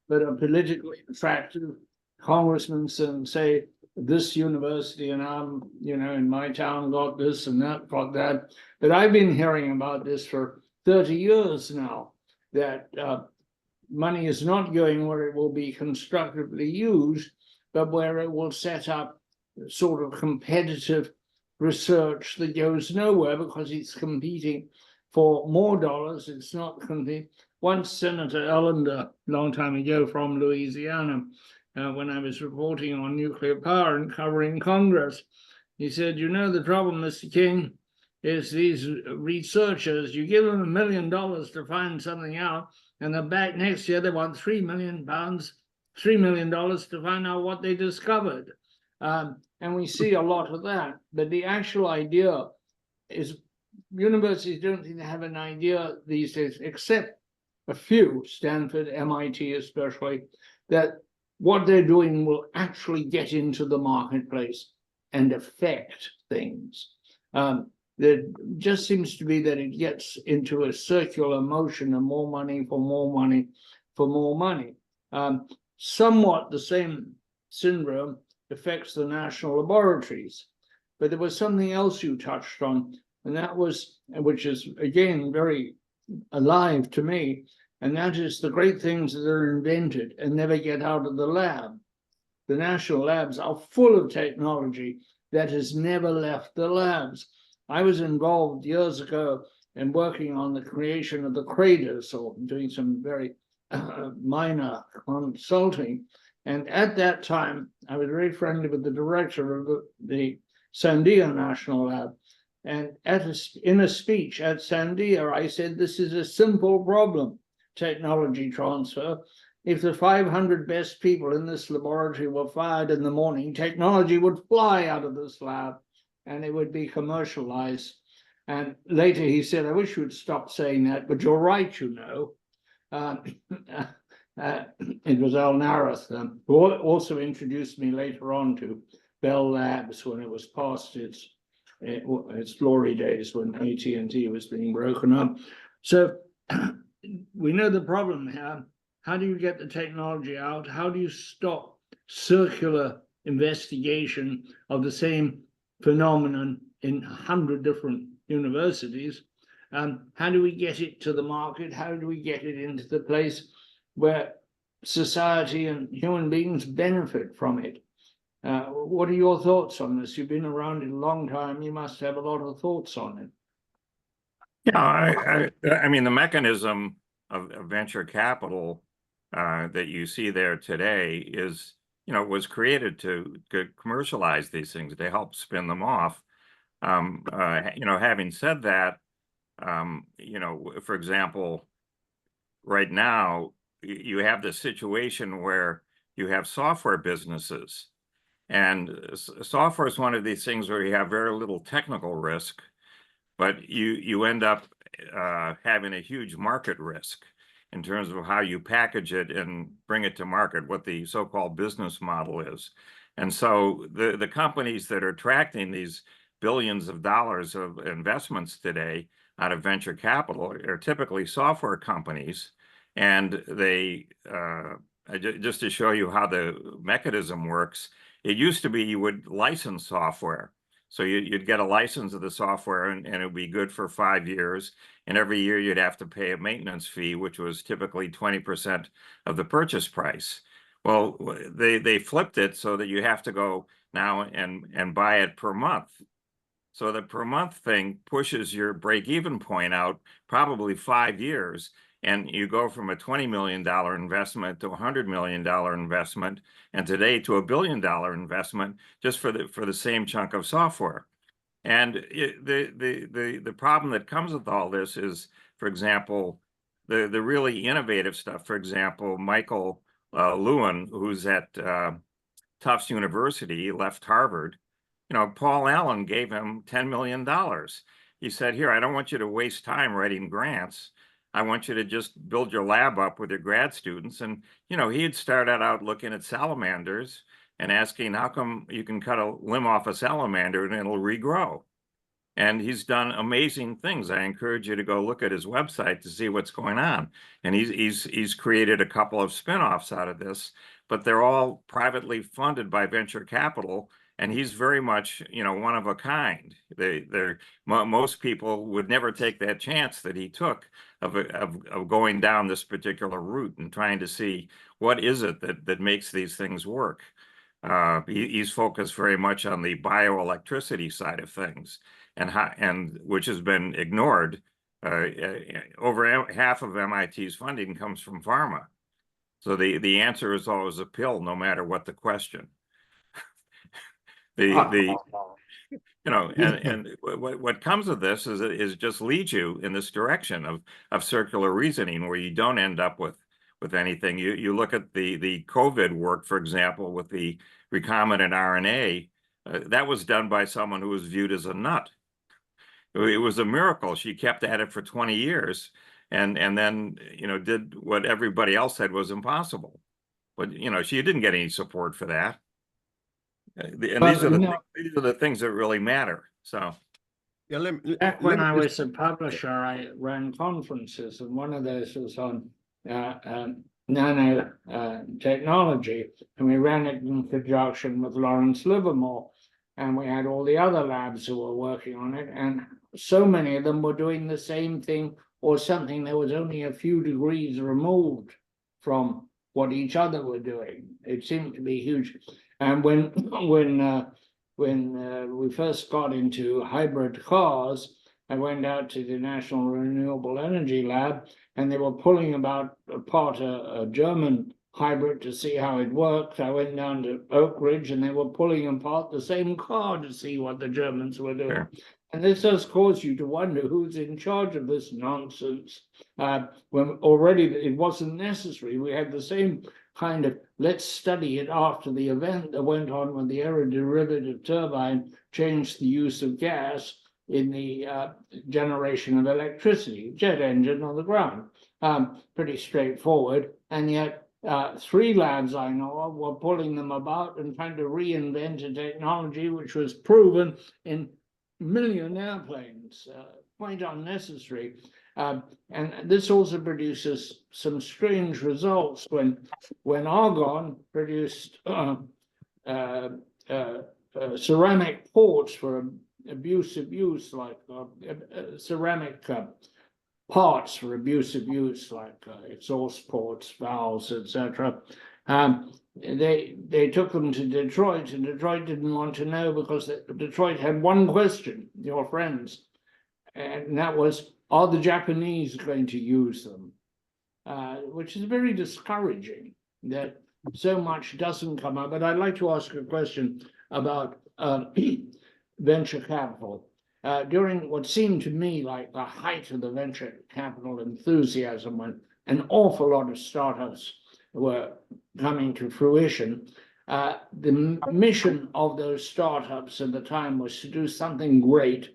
but a politically attractive congressman and say, this university and I'm, you know, in my town got this and that got that. But I've been hearing about this for 30 years now, that money is not going where it will be constructively used, but where it will set up sort of competitive research that goes nowhere because it's competing for more dollars. It's not competing. Once Senator Ellender, a long time ago from Louisiana, when I was reporting on nuclear power and covering Congress, he said, you know, the problem, Mr. King, is these researchers, you give them $1 million to find something out, and then back next year they want £3 million to find out what they discovered. And we see a lot of that. But the actual idea is universities don't seem to have an idea these days, except a few, Stanford, MIT especially, that what they're doing will actually get into the marketplace and affect things. There just seems to be that it gets into a circular motion of more money for more money for more money. Somewhat the same syndrome affects the national laboratories. But there was something else you touched on, and that was, which is again very alive to me, and that is the great things that are invented and never get out of the lab. The national labs are full of technology that has never left the labs. I was involved years ago in working on the creation of the craters, or doing some very minor consulting. And at that time, I was very friendly with the director of the Sandia National Lab. And in a speech at Sandia, I said, this is a simple problem, technology transfer. If the 500 best people in this laboratory were fired in the morning, technology would fly out of this lab and it would be commercialized. And later he said, I wish you would stop saying that, but you're right, you know. It was Al Nareth, who also introduced me later on to Bell Labs when it was past its glory days, when AT&T was being broken up. So we know the problem here. How do you get the technology out? How do you stop circular investigation of the same phenomenon in 100 different universities? How do we get it to the market? How do we get it into the place where society and human beings benefit from it? What are your thoughts on this? You've been around it a long time. You must have a lot of thoughts on it. Yeah, I mean, the mechanism of venture capital that you see there today is, was created to commercialize these things, to help spin them off. Having said that, for example, right now, you have this situation where you have software businesses. And software is one of these things where you have very little technical risk, but you end up having a huge market risk in terms of how you package it and bring it to market, what the so-called business model is. And so the companies that are attracting these billions of dollars of investments today out of venture capital are typically software companies. And they, just to show you how the mechanism works, it used to be you would license software. So you'd get a license of the software and it would be good for 5 years. And every year you'd have to pay a maintenance fee, which was typically 20% of the purchase price. Well, they flipped it so that you have to go now and buy it per month. So the per month thing pushes your break-even point out probably 5 years. And you go from a $20 million investment to a $100 million investment, and today to a $1 billion investment just for the same chunk of software. And the problem that comes with all this is, for example, the really innovative stuff. For example, Michael Lewin, who's at Tufts University, he left Harvard. Paul Allen gave him $10 million. He said, here, I don't want you to waste time writing grants. I want you to just build your lab up with your grad students. And, he had started out looking at salamanders and asking, how come you can cut a limb off a salamander and it'll regrow? And he's done amazing things. I encourage you to go look at his website to see what's going on. And he's created a couple of spinoffs out of this, but they're all privately funded by venture capital. And he's very much, one of a kind. Most people would never take that chance that he took of going down this particular route and trying to see what is it that makes these things work. He's focused very much on the bioelectricity side of things, and which has been ignored. Over half of MIT's funding comes from pharma. So the answer is always a pill, no matter what the question. And what comes of this is just leads you in this direction of circular reasoning, where you don't end up with anything. You look at the COVID work, for example, with the recombinant RNA, that was done by someone who was viewed as a nut. It was a miracle. She kept at it for 20 years and then, did what everybody else said was impossible. But, she didn't get any support for that. And these are the things that really matter. So. Yeah, back when I was a publisher, I ran conferences, and one of those was on nano technology, and we ran it in conjunction with Lawrence Livermore, and we had all the other labs who were working on it, and so many of them were doing the same thing or something that was only a few degrees removed from what each other were doing. It seemed to be huge. And when we first got into hybrid cars, I went out to the National Renewable Energy Lab, and they were pulling apart a German hybrid to see how it worked. I went down to Oak Ridge, and they were pulling apart the same car to see what the Germans were doing. Sure. And this does cause you to wonder who's in charge of this nonsense, when already it wasn't necessary. We had the same kind of let's study it after the event that went on when the aeroderivative turbine changed the use of gas in the generation of electricity, jet engine on the ground. Pretty straightforward. And yet 3 labs I know of were pulling them about and trying to reinvent a technology which was proven in million airplanes, quite unnecessary. And this also produces some strange results when argon produced ceramic ports for abusive use, like ceramic parts for abusive use, like exhaust ports, valves, etc. They took them to Detroit, and Detroit didn't want to know because Detroit had one question, your friends, and that was, are the Japanese going to use them? Which is very discouraging that so much doesn't come up. But I'd like to ask a question about venture capital. during what seemed to me like the height of the venture capital enthusiasm, when an awful lot of startups were coming to fruition, the mission of those startups at the time was to do something great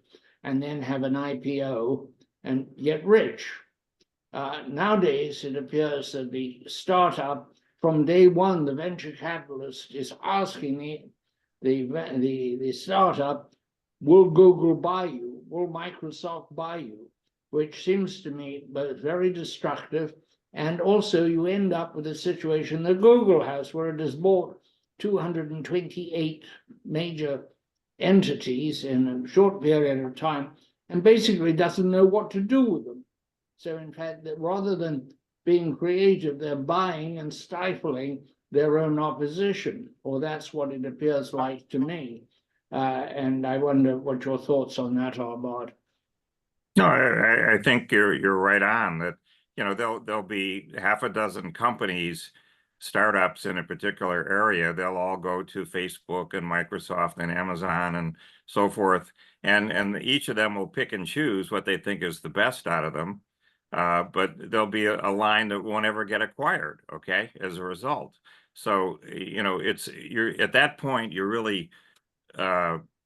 and then have an IPO and get rich. Nowadays, it appears that the startup, from day one, the venture capitalist is asking the startup, will Google buy you? Will Microsoft buy you? Which seems to me both very destructive, and also you end up with a situation that Google has, where it has bought 228 major entities in a short period of time and basically doesn't know what to do with them. So in fact, that rather than being creative, they're buying and stifling their own opposition, or that's what it appears like to me. And I wonder what your thoughts on that are, Bart. No, I think you're right on that. You know, there'll be half a dozen companies, startups in a particular area. They'll all go to Facebook and Microsoft and Amazon and so forth, and each of them will pick and choose what they think is the best out of them. But there'll be a line that won't ever get acquired, okay, as a result. So, you know, you're at that point, you're really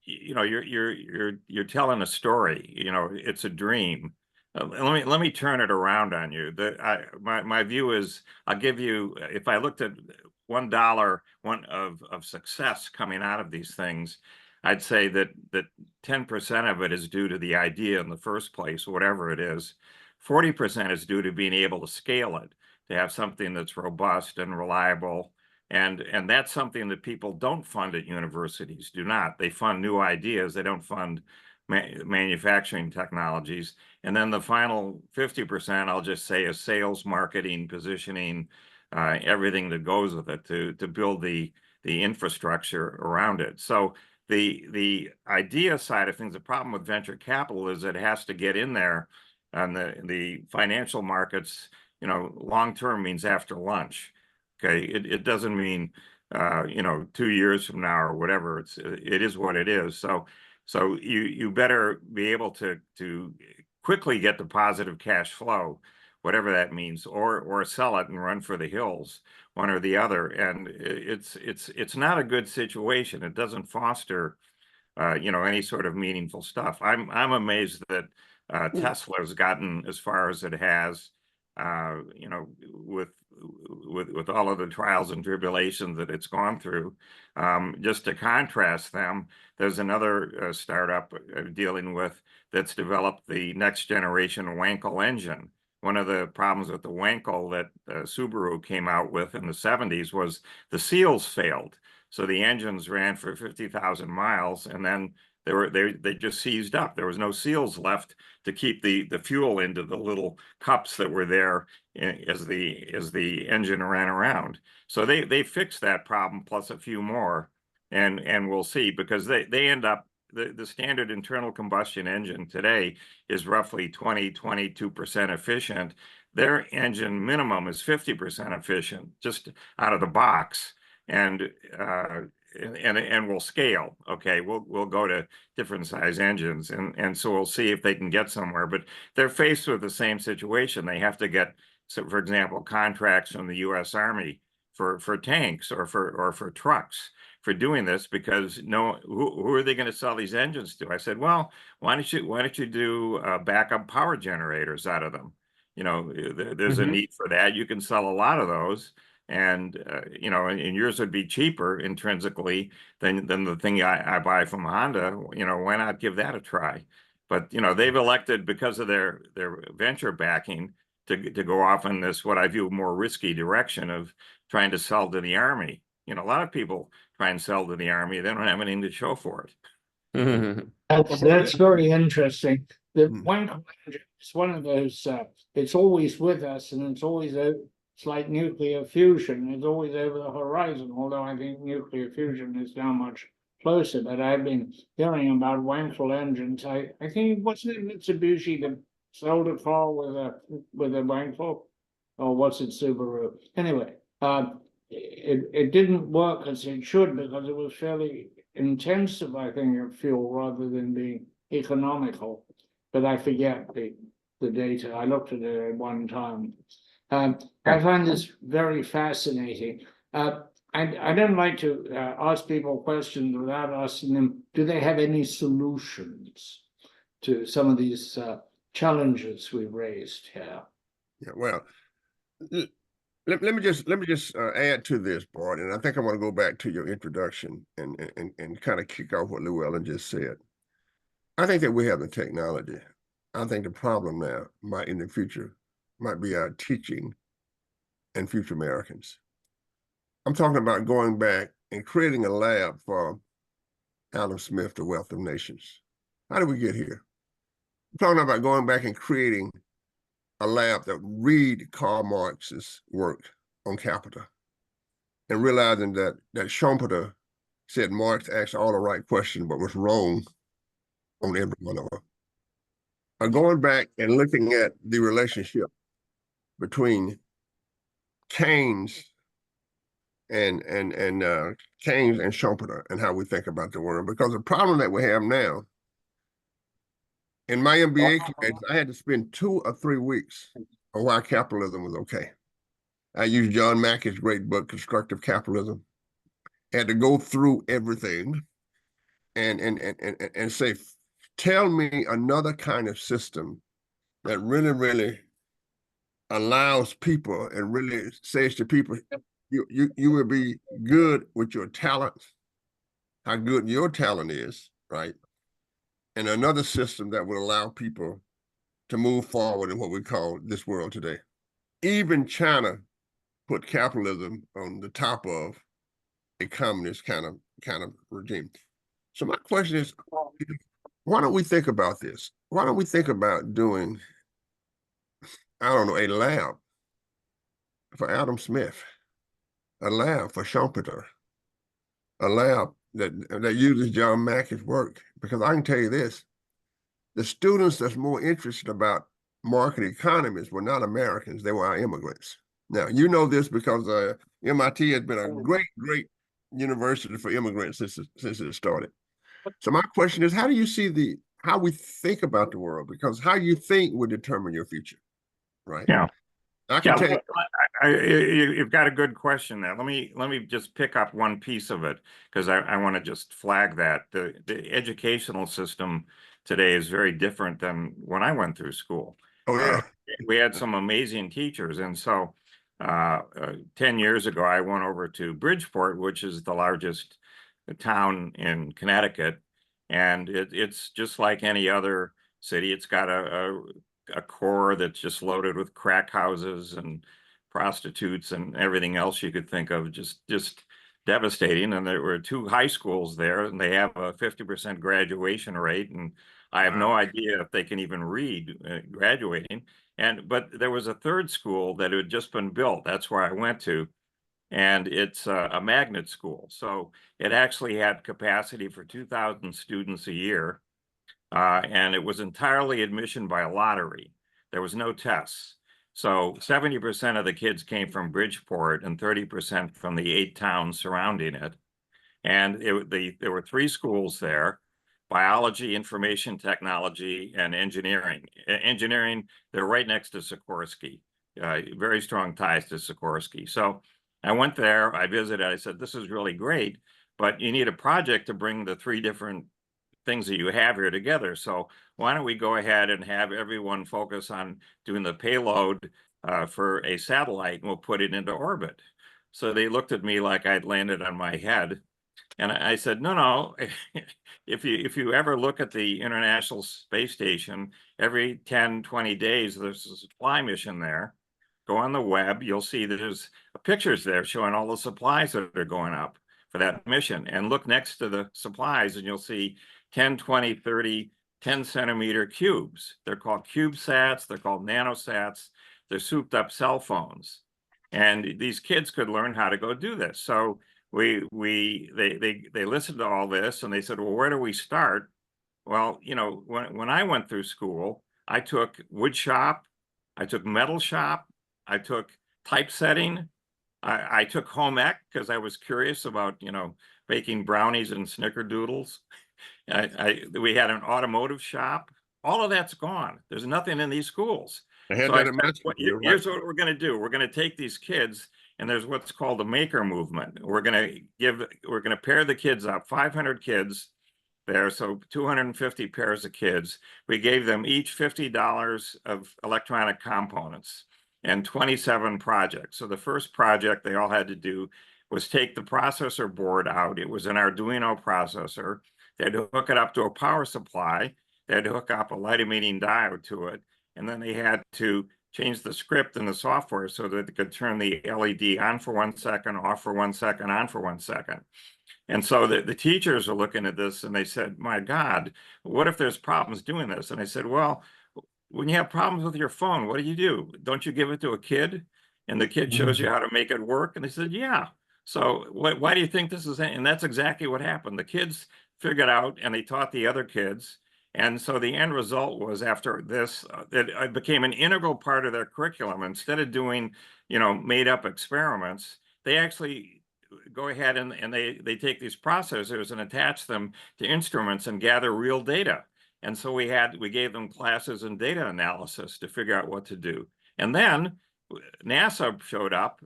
you know, you're telling a story. You know, it's a dream. Let me turn it around on you. My view is, I'll give you, if I looked at $1 of success coming out of these things, I'd say that 10% of it is due to the idea in the first place, whatever it is. 40% is due to being able to scale it, to have something that's robust and reliable. And that's something that people don't fund at universities, do not. They fund new ideas. They don't fund manufacturing technologies. And then the final 50%, I'll just say, is sales, marketing, positioning, everything that goes with it to build the infrastructure around it. So the idea side of things, the problem with venture capital is it has to get in there, and the financial markets, you know, long term means after lunch. Okay, it doesn't mean you know, 2 years from now or whatever. It is what it is. So you better be able to quickly get the positive cash flow, whatever that means, or sell it and run for the hills, one or the other. And it's not a good situation. It doesn't foster you know, any sort of meaningful stuff. I'm amazed that Tesla's gotten as far as it has, you know, with all of the trials and tribulations that it's gone through. Just to contrast them, there's another startup dealing with that's developed the next generation Wankel engine. One of the problems with the Wankel that Subaru came out with in the 70s was the seals failed. So the engines ran for 50,000 miles, and then they just seized up. There was no seals left to keep the fuel into the little cups that were there as the engine ran around. So they fixed that problem plus a few more, and we'll see, because they end up, the standard internal combustion engine today is roughly 22% efficient. Their engine minimum is 50% efficient just out of the box. And we'll scale. Okay, we'll go to different size engines, and so we'll see if they can get somewhere. But they're faced with the same situation. They have to get, so for example, contracts from the U.S. Army for tanks or for trucks for doing this, because who are they going to sell these engines to? I said, well, why don't you do backup power generators out of them? You know, there's a need for that. You can sell a lot of those. And you know, and yours would be cheaper intrinsically than the thing I buy from Honda. You know, why not give that a try? But you know, they've elected, because of their venture backing, to go off in this, what I view, more risky direction of trying to sell to the Army. You know, a lot of people try and sell to the Army. They don't have anything to show for it. That's very interesting. The Wankel engine is one of those. It's always with us, and it's always it's like nuclear fusion. It's always over the horizon, although I think nuclear fusion is now much closer. But I've been hearing about Wankel engines. I think, what's it, Mitsubishi that sold a car with a Wankel? Or what's it, Subaru? Anyway, it didn't work as it should, because it was fairly intensive, I think, of fuel, rather than being economical, but I forget the data. I looked at it at one time. I find this very fascinating. I don't like to ask people questions without asking them, do they have any solutions to some of these challenges we've raised here? Yeah, well, let me just add to this, Bart, and I think I want to go back to your introduction and kind of kick off what Llewellyn just said. I think that we have the technology. I think the problem now might in the future might be our teaching and future Americans. I'm talking about going back and creating a lab for Adam Smith, The Wealth of Nations. How did we get here? I'm talking about going back and creating a lab that read Karl Marx's work on capital and realizing that Schumpeter said Marx asked all the right questions but was wrong on every one of them. Going back and looking at the relationship between Keynes and Schumpeter and how we think about the world, because the problem that we have now, in my MBA class, I had to spend 2 or 3 weeks on why capitalism was okay. I used John Mackey's great book, Constructive Capitalism. I had to go through everything and say, tell me another kind of system that really allows people and really says to people, you will be good with your talent, how good your talent is, right? And another system that will allow people to move forward in what we call this world today. Even China put capitalism on the top of a communist kind of regime. So my question is, why don't we think about this? Why don't we think about doing, I don't know, a lab for Adam Smith, a lab for Schumpeter, a lab that uses John Mackey's work? Because I can tell you this, the students that's more interested about market economies were not Americans, they were our immigrants. Now, you know this because MIT has been a great university for immigrants since it started. So my question is, how do you see how we think about the world? Because how you think will determine your future, right? Yeah. I can tell you. You've got a good question there. Let me just pick up one piece of it, because I want to just flag that the educational system today is very different than when I went through school. Oh yeah. We had some amazing teachers, and so 10 years ago I went over to Bridgeport, which is the largest town in Connecticut, and it's just like any other city. It's got a core that's just loaded with crack houses and prostitutes and everything else you could think of, just devastating. And there were 2 high schools there, and they have a 50% graduation rate, and I have no idea if they can even read graduating. But there was a 3rd school that had just been built. That's where I went to, and it's a magnet school. So it actually had capacity for 2,000 students a year. And it was entirely admission by lottery. There was no tests. So 70% of the kids came from Bridgeport and 30% from the 8 towns surrounding it. And there were 3 schools there: biology, information technology, and engineering. Engineering, they're right next to Sikorsky. Very strong ties to Sikorsky. So I went there, I visited, I said, this is really great, but you need a project to bring the 3 different things that you have here together. So why don't we go ahead and have everyone focus on doing the payload for a satellite, and we'll put it into orbit. So they looked at me like I'd landed on my head. And I said, no. If you ever look at the International Space Station, every 10, 20 days, there's a supply mission there. Go on the web, you'll see there's pictures there showing all the supplies that are going up for that mission. And look next to the supplies and you'll see 10, 20, 30, 10-centimeter cubes. They're called CubeSats, they're called nanosats, they're souped up cell phones. And these kids could learn how to go do this. So they listened to all this and they said, well, where do we start? Well, when I went through school, I took wood shop, I took metal shop, I took typesetting, I took home ec because I was curious about, baking brownies and snickerdoodles. We had an automotive shop. All of that's gone. There's nothing in these schools. I had So that I in my said, school. You're right. here's what we're going to do. We're going to take these kids, and there's what's called the maker movement. We're going to pair the kids up, 500 kids there, so 250 pairs of kids. We gave them each $50 of electronic components and 27 projects. So the first project they all had to do was take the processor board out. It was an Arduino processor. They had to hook it up to a power supply. They had to hook up a light emitting diode to it. And then they had to change the script in the software so that they could turn the LED on for 1 second, off for 1 second, on for 1 second. And so the teachers are looking at this and they said, my God, what if there's problems doing this? And I said, well, when you have problems with your phone, what do? Don't you give it to a kid? And the kid shows you how to make it work? And they said, yeah. So why do you think this is? And that's exactly what happened. The kids figured out and they taught the other kids. And so the end result was after this, it became an integral part of their curriculum. Instead of doing, made up experiments, they actually go ahead and they take these processors and attach them to instruments and gather real data. And so we gave them classes in data analysis to figure out what to do. And then NASA showed up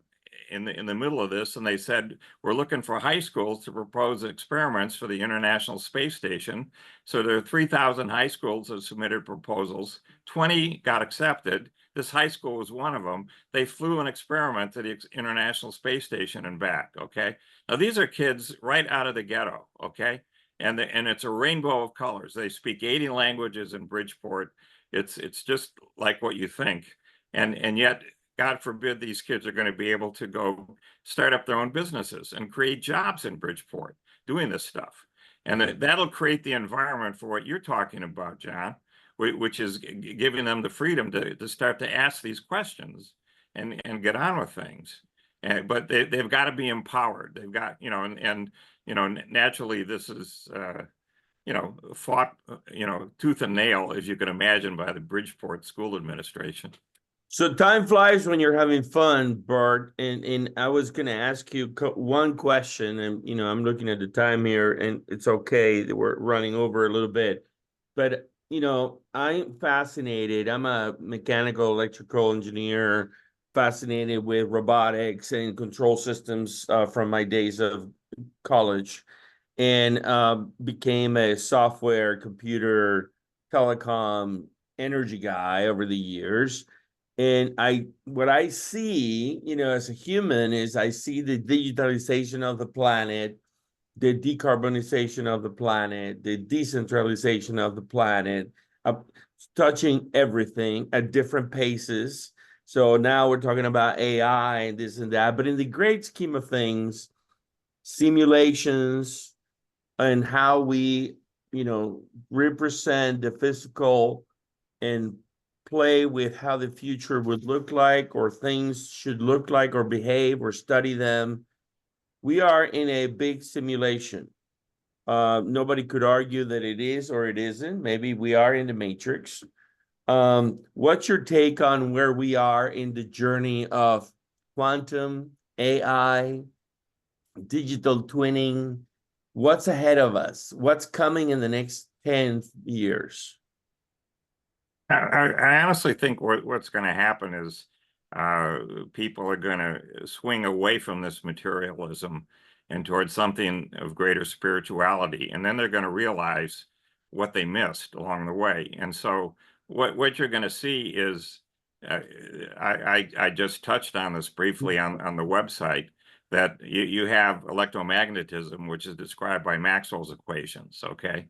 in the middle of this, and they said, we're looking for high schools to propose experiments for the International Space Station. So there are 3,000 high schools that submitted proposals. 20 got accepted. This high school was one of them. They flew an experiment to the International Space Station and back, okay? Now, these are kids right out of the ghetto, okay? And it's a rainbow of colors. They speak 80 languages in Bridgeport. It's just like what you think. And yet, God forbid, these kids are going to be able to go start up their own businesses and create jobs in Bridgeport doing this stuff. And that'll create the environment for what you're talking about, John, which is giving them the freedom to start to ask these questions and get on with things. But they've got to be empowered. They've got, naturally this is, fought, tooth and nail, as you can imagine, by the Bridgeport School Administration. So time flies when you're having fun, Bart. And I was going to ask you one question, and I'm looking at the time here, and it's okay that we're running over a little bit. But I'm fascinated. I'm a mechanical electrical engineer, fascinated with robotics and control systems from my days of college, and became a software, computer, telecom, energy guy over the years. And what I see, as a human is I see the digitalization of the planet, the decarbonization of the planet, the decentralization of the planet, touching everything at different paces. So now we're talking about AI and this and that, but in the great scheme of things, simulations and how we, represent the physical and play with how the future would look like, or things should look like, or behave, or study them. We are in a big simulation. Nobody could argue that it is or it isn't. Maybe we are in the matrix. What's your take on where we are in the journey of quantum, AI, digital twinning? What's ahead of us? What's coming in the next 10 years? I honestly think what's going to happen is people are going to swing away from this materialism and towards something of greater spirituality. And then they're going to realize what they missed along the way. And so what you're going to see is, I just touched on this briefly on the website, that you have electromagnetism, which is described by Maxwell's equations, okay?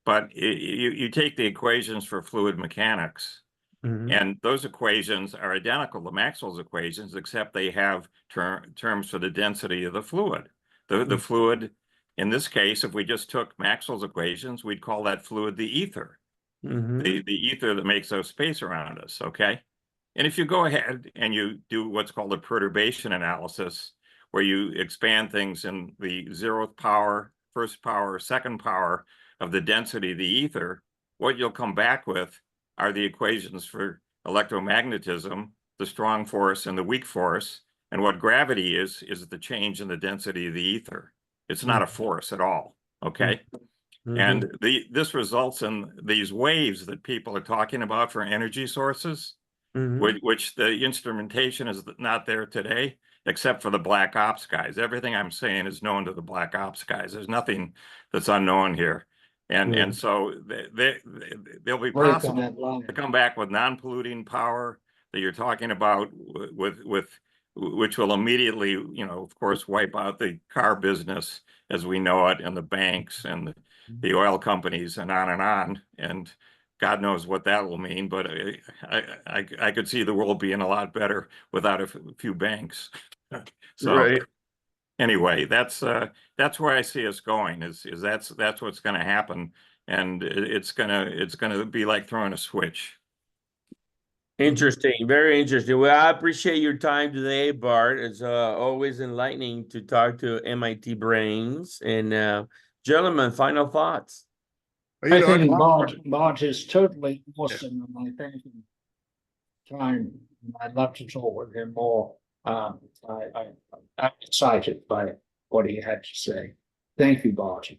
But you take the equations for fluid mechanics, and those equations are identical to Maxwell's equations, except they have terms for the density of the fluid. The fluid, in this case, if we just took Maxwell's equations, we'd call that fluid the ether, the ether that makes our space around us, okay? And if you go ahead and you do what's called a perturbation analysis, where you expand things in the 0th power, 1st power, 2nd power of the density of the ether, what you'll come back with are the equations for electromagnetism, the strong force and the weak force. And what gravity is the change in the density of the ether. It's not a force at all, okay? And this results in these waves that people are talking about for energy sources, which the instrumentation is not there today, except for the black ops guys. Everything I'm saying is known to the black ops guys. There's nothing that's unknown here. And so they'll be possible to come back with non-polluting power that you're talking about with which will immediately, you know, of course, wipe out the car business as we know it, and the banks and the oil companies and on. And God knows what that will mean, but I could see the world being a lot better without a few banks. So anyway, that's where I see us going. Is that's what's going to happen, and it's gonna be like throwing a switch. Interesting, very interesting. Well, I appreciate your time today, Bart. It's always enlightening to talk to MIT brains. And gentlemen, final thoughts. I think Bart is totally awesome, and I thank him. I'd love to talk with him more. I'm excited by what he had to say. Thank you, Bart.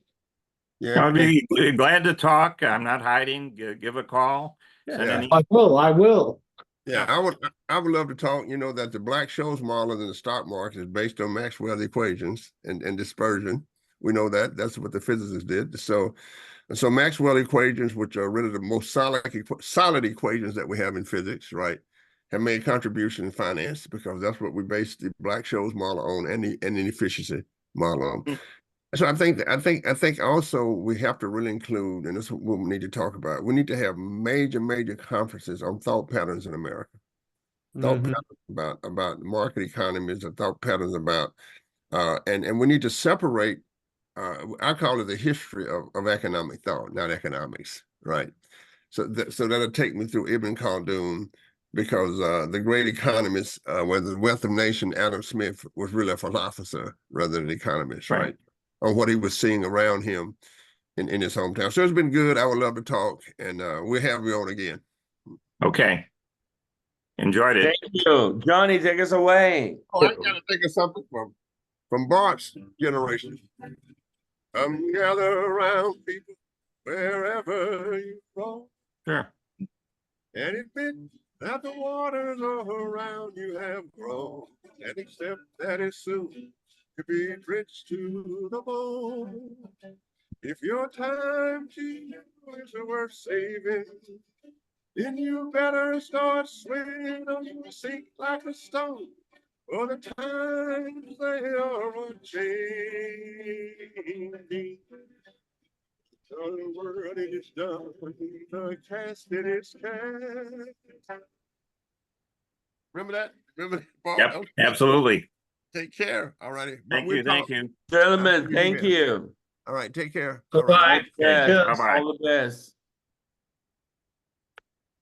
Yeah, I'll be glad to talk. I'm not hiding. Give a call. I will. Yeah, I would love to talk. You know that the Black-Scholes model in the stock market is based on Maxwell equations and dispersion. We know that. That's what the physicists did. So Maxwell equations, which are really the most solid equations that we have in physics, right, have made contribution in finance, because that's what we base the Black-Scholes model on, and the efficiency model on. So I think also we have to really include, and this is what we need to talk about. We need to have major conferences on thought patterns in America. Thought patterns about market economies, and thought patterns about and we need to separate. I call it the history of economic thought, not economics, right? So that'll take me through Ibn Khaldun, because the great economist, whether the Wealth of Nation, Adam Smith, was really a philosopher rather than an economist, right? On what he was seeing around him in his hometown. So it's been good. I would love to talk, and we'll have you on again. Okay. Enjoyed it. Thank you. Johnny, take us away. Oh, I gotta think of something from Bart's generation. Come gather around, people, wherever you roam. Sure. And admit that the waters around you have grown, and accept that it's soon to be rich to the bone. If your time to you is worth saving, then you better start swimming, or you will sink like a stone. For the times they are changing. The world is done, the cast it is cast. Remember that? Bart? Yep, absolutely. Take care. All righty. Thank you. Gentlemen, thank you. All right, take care. Bye-bye. Yes, Bye-bye. all the best.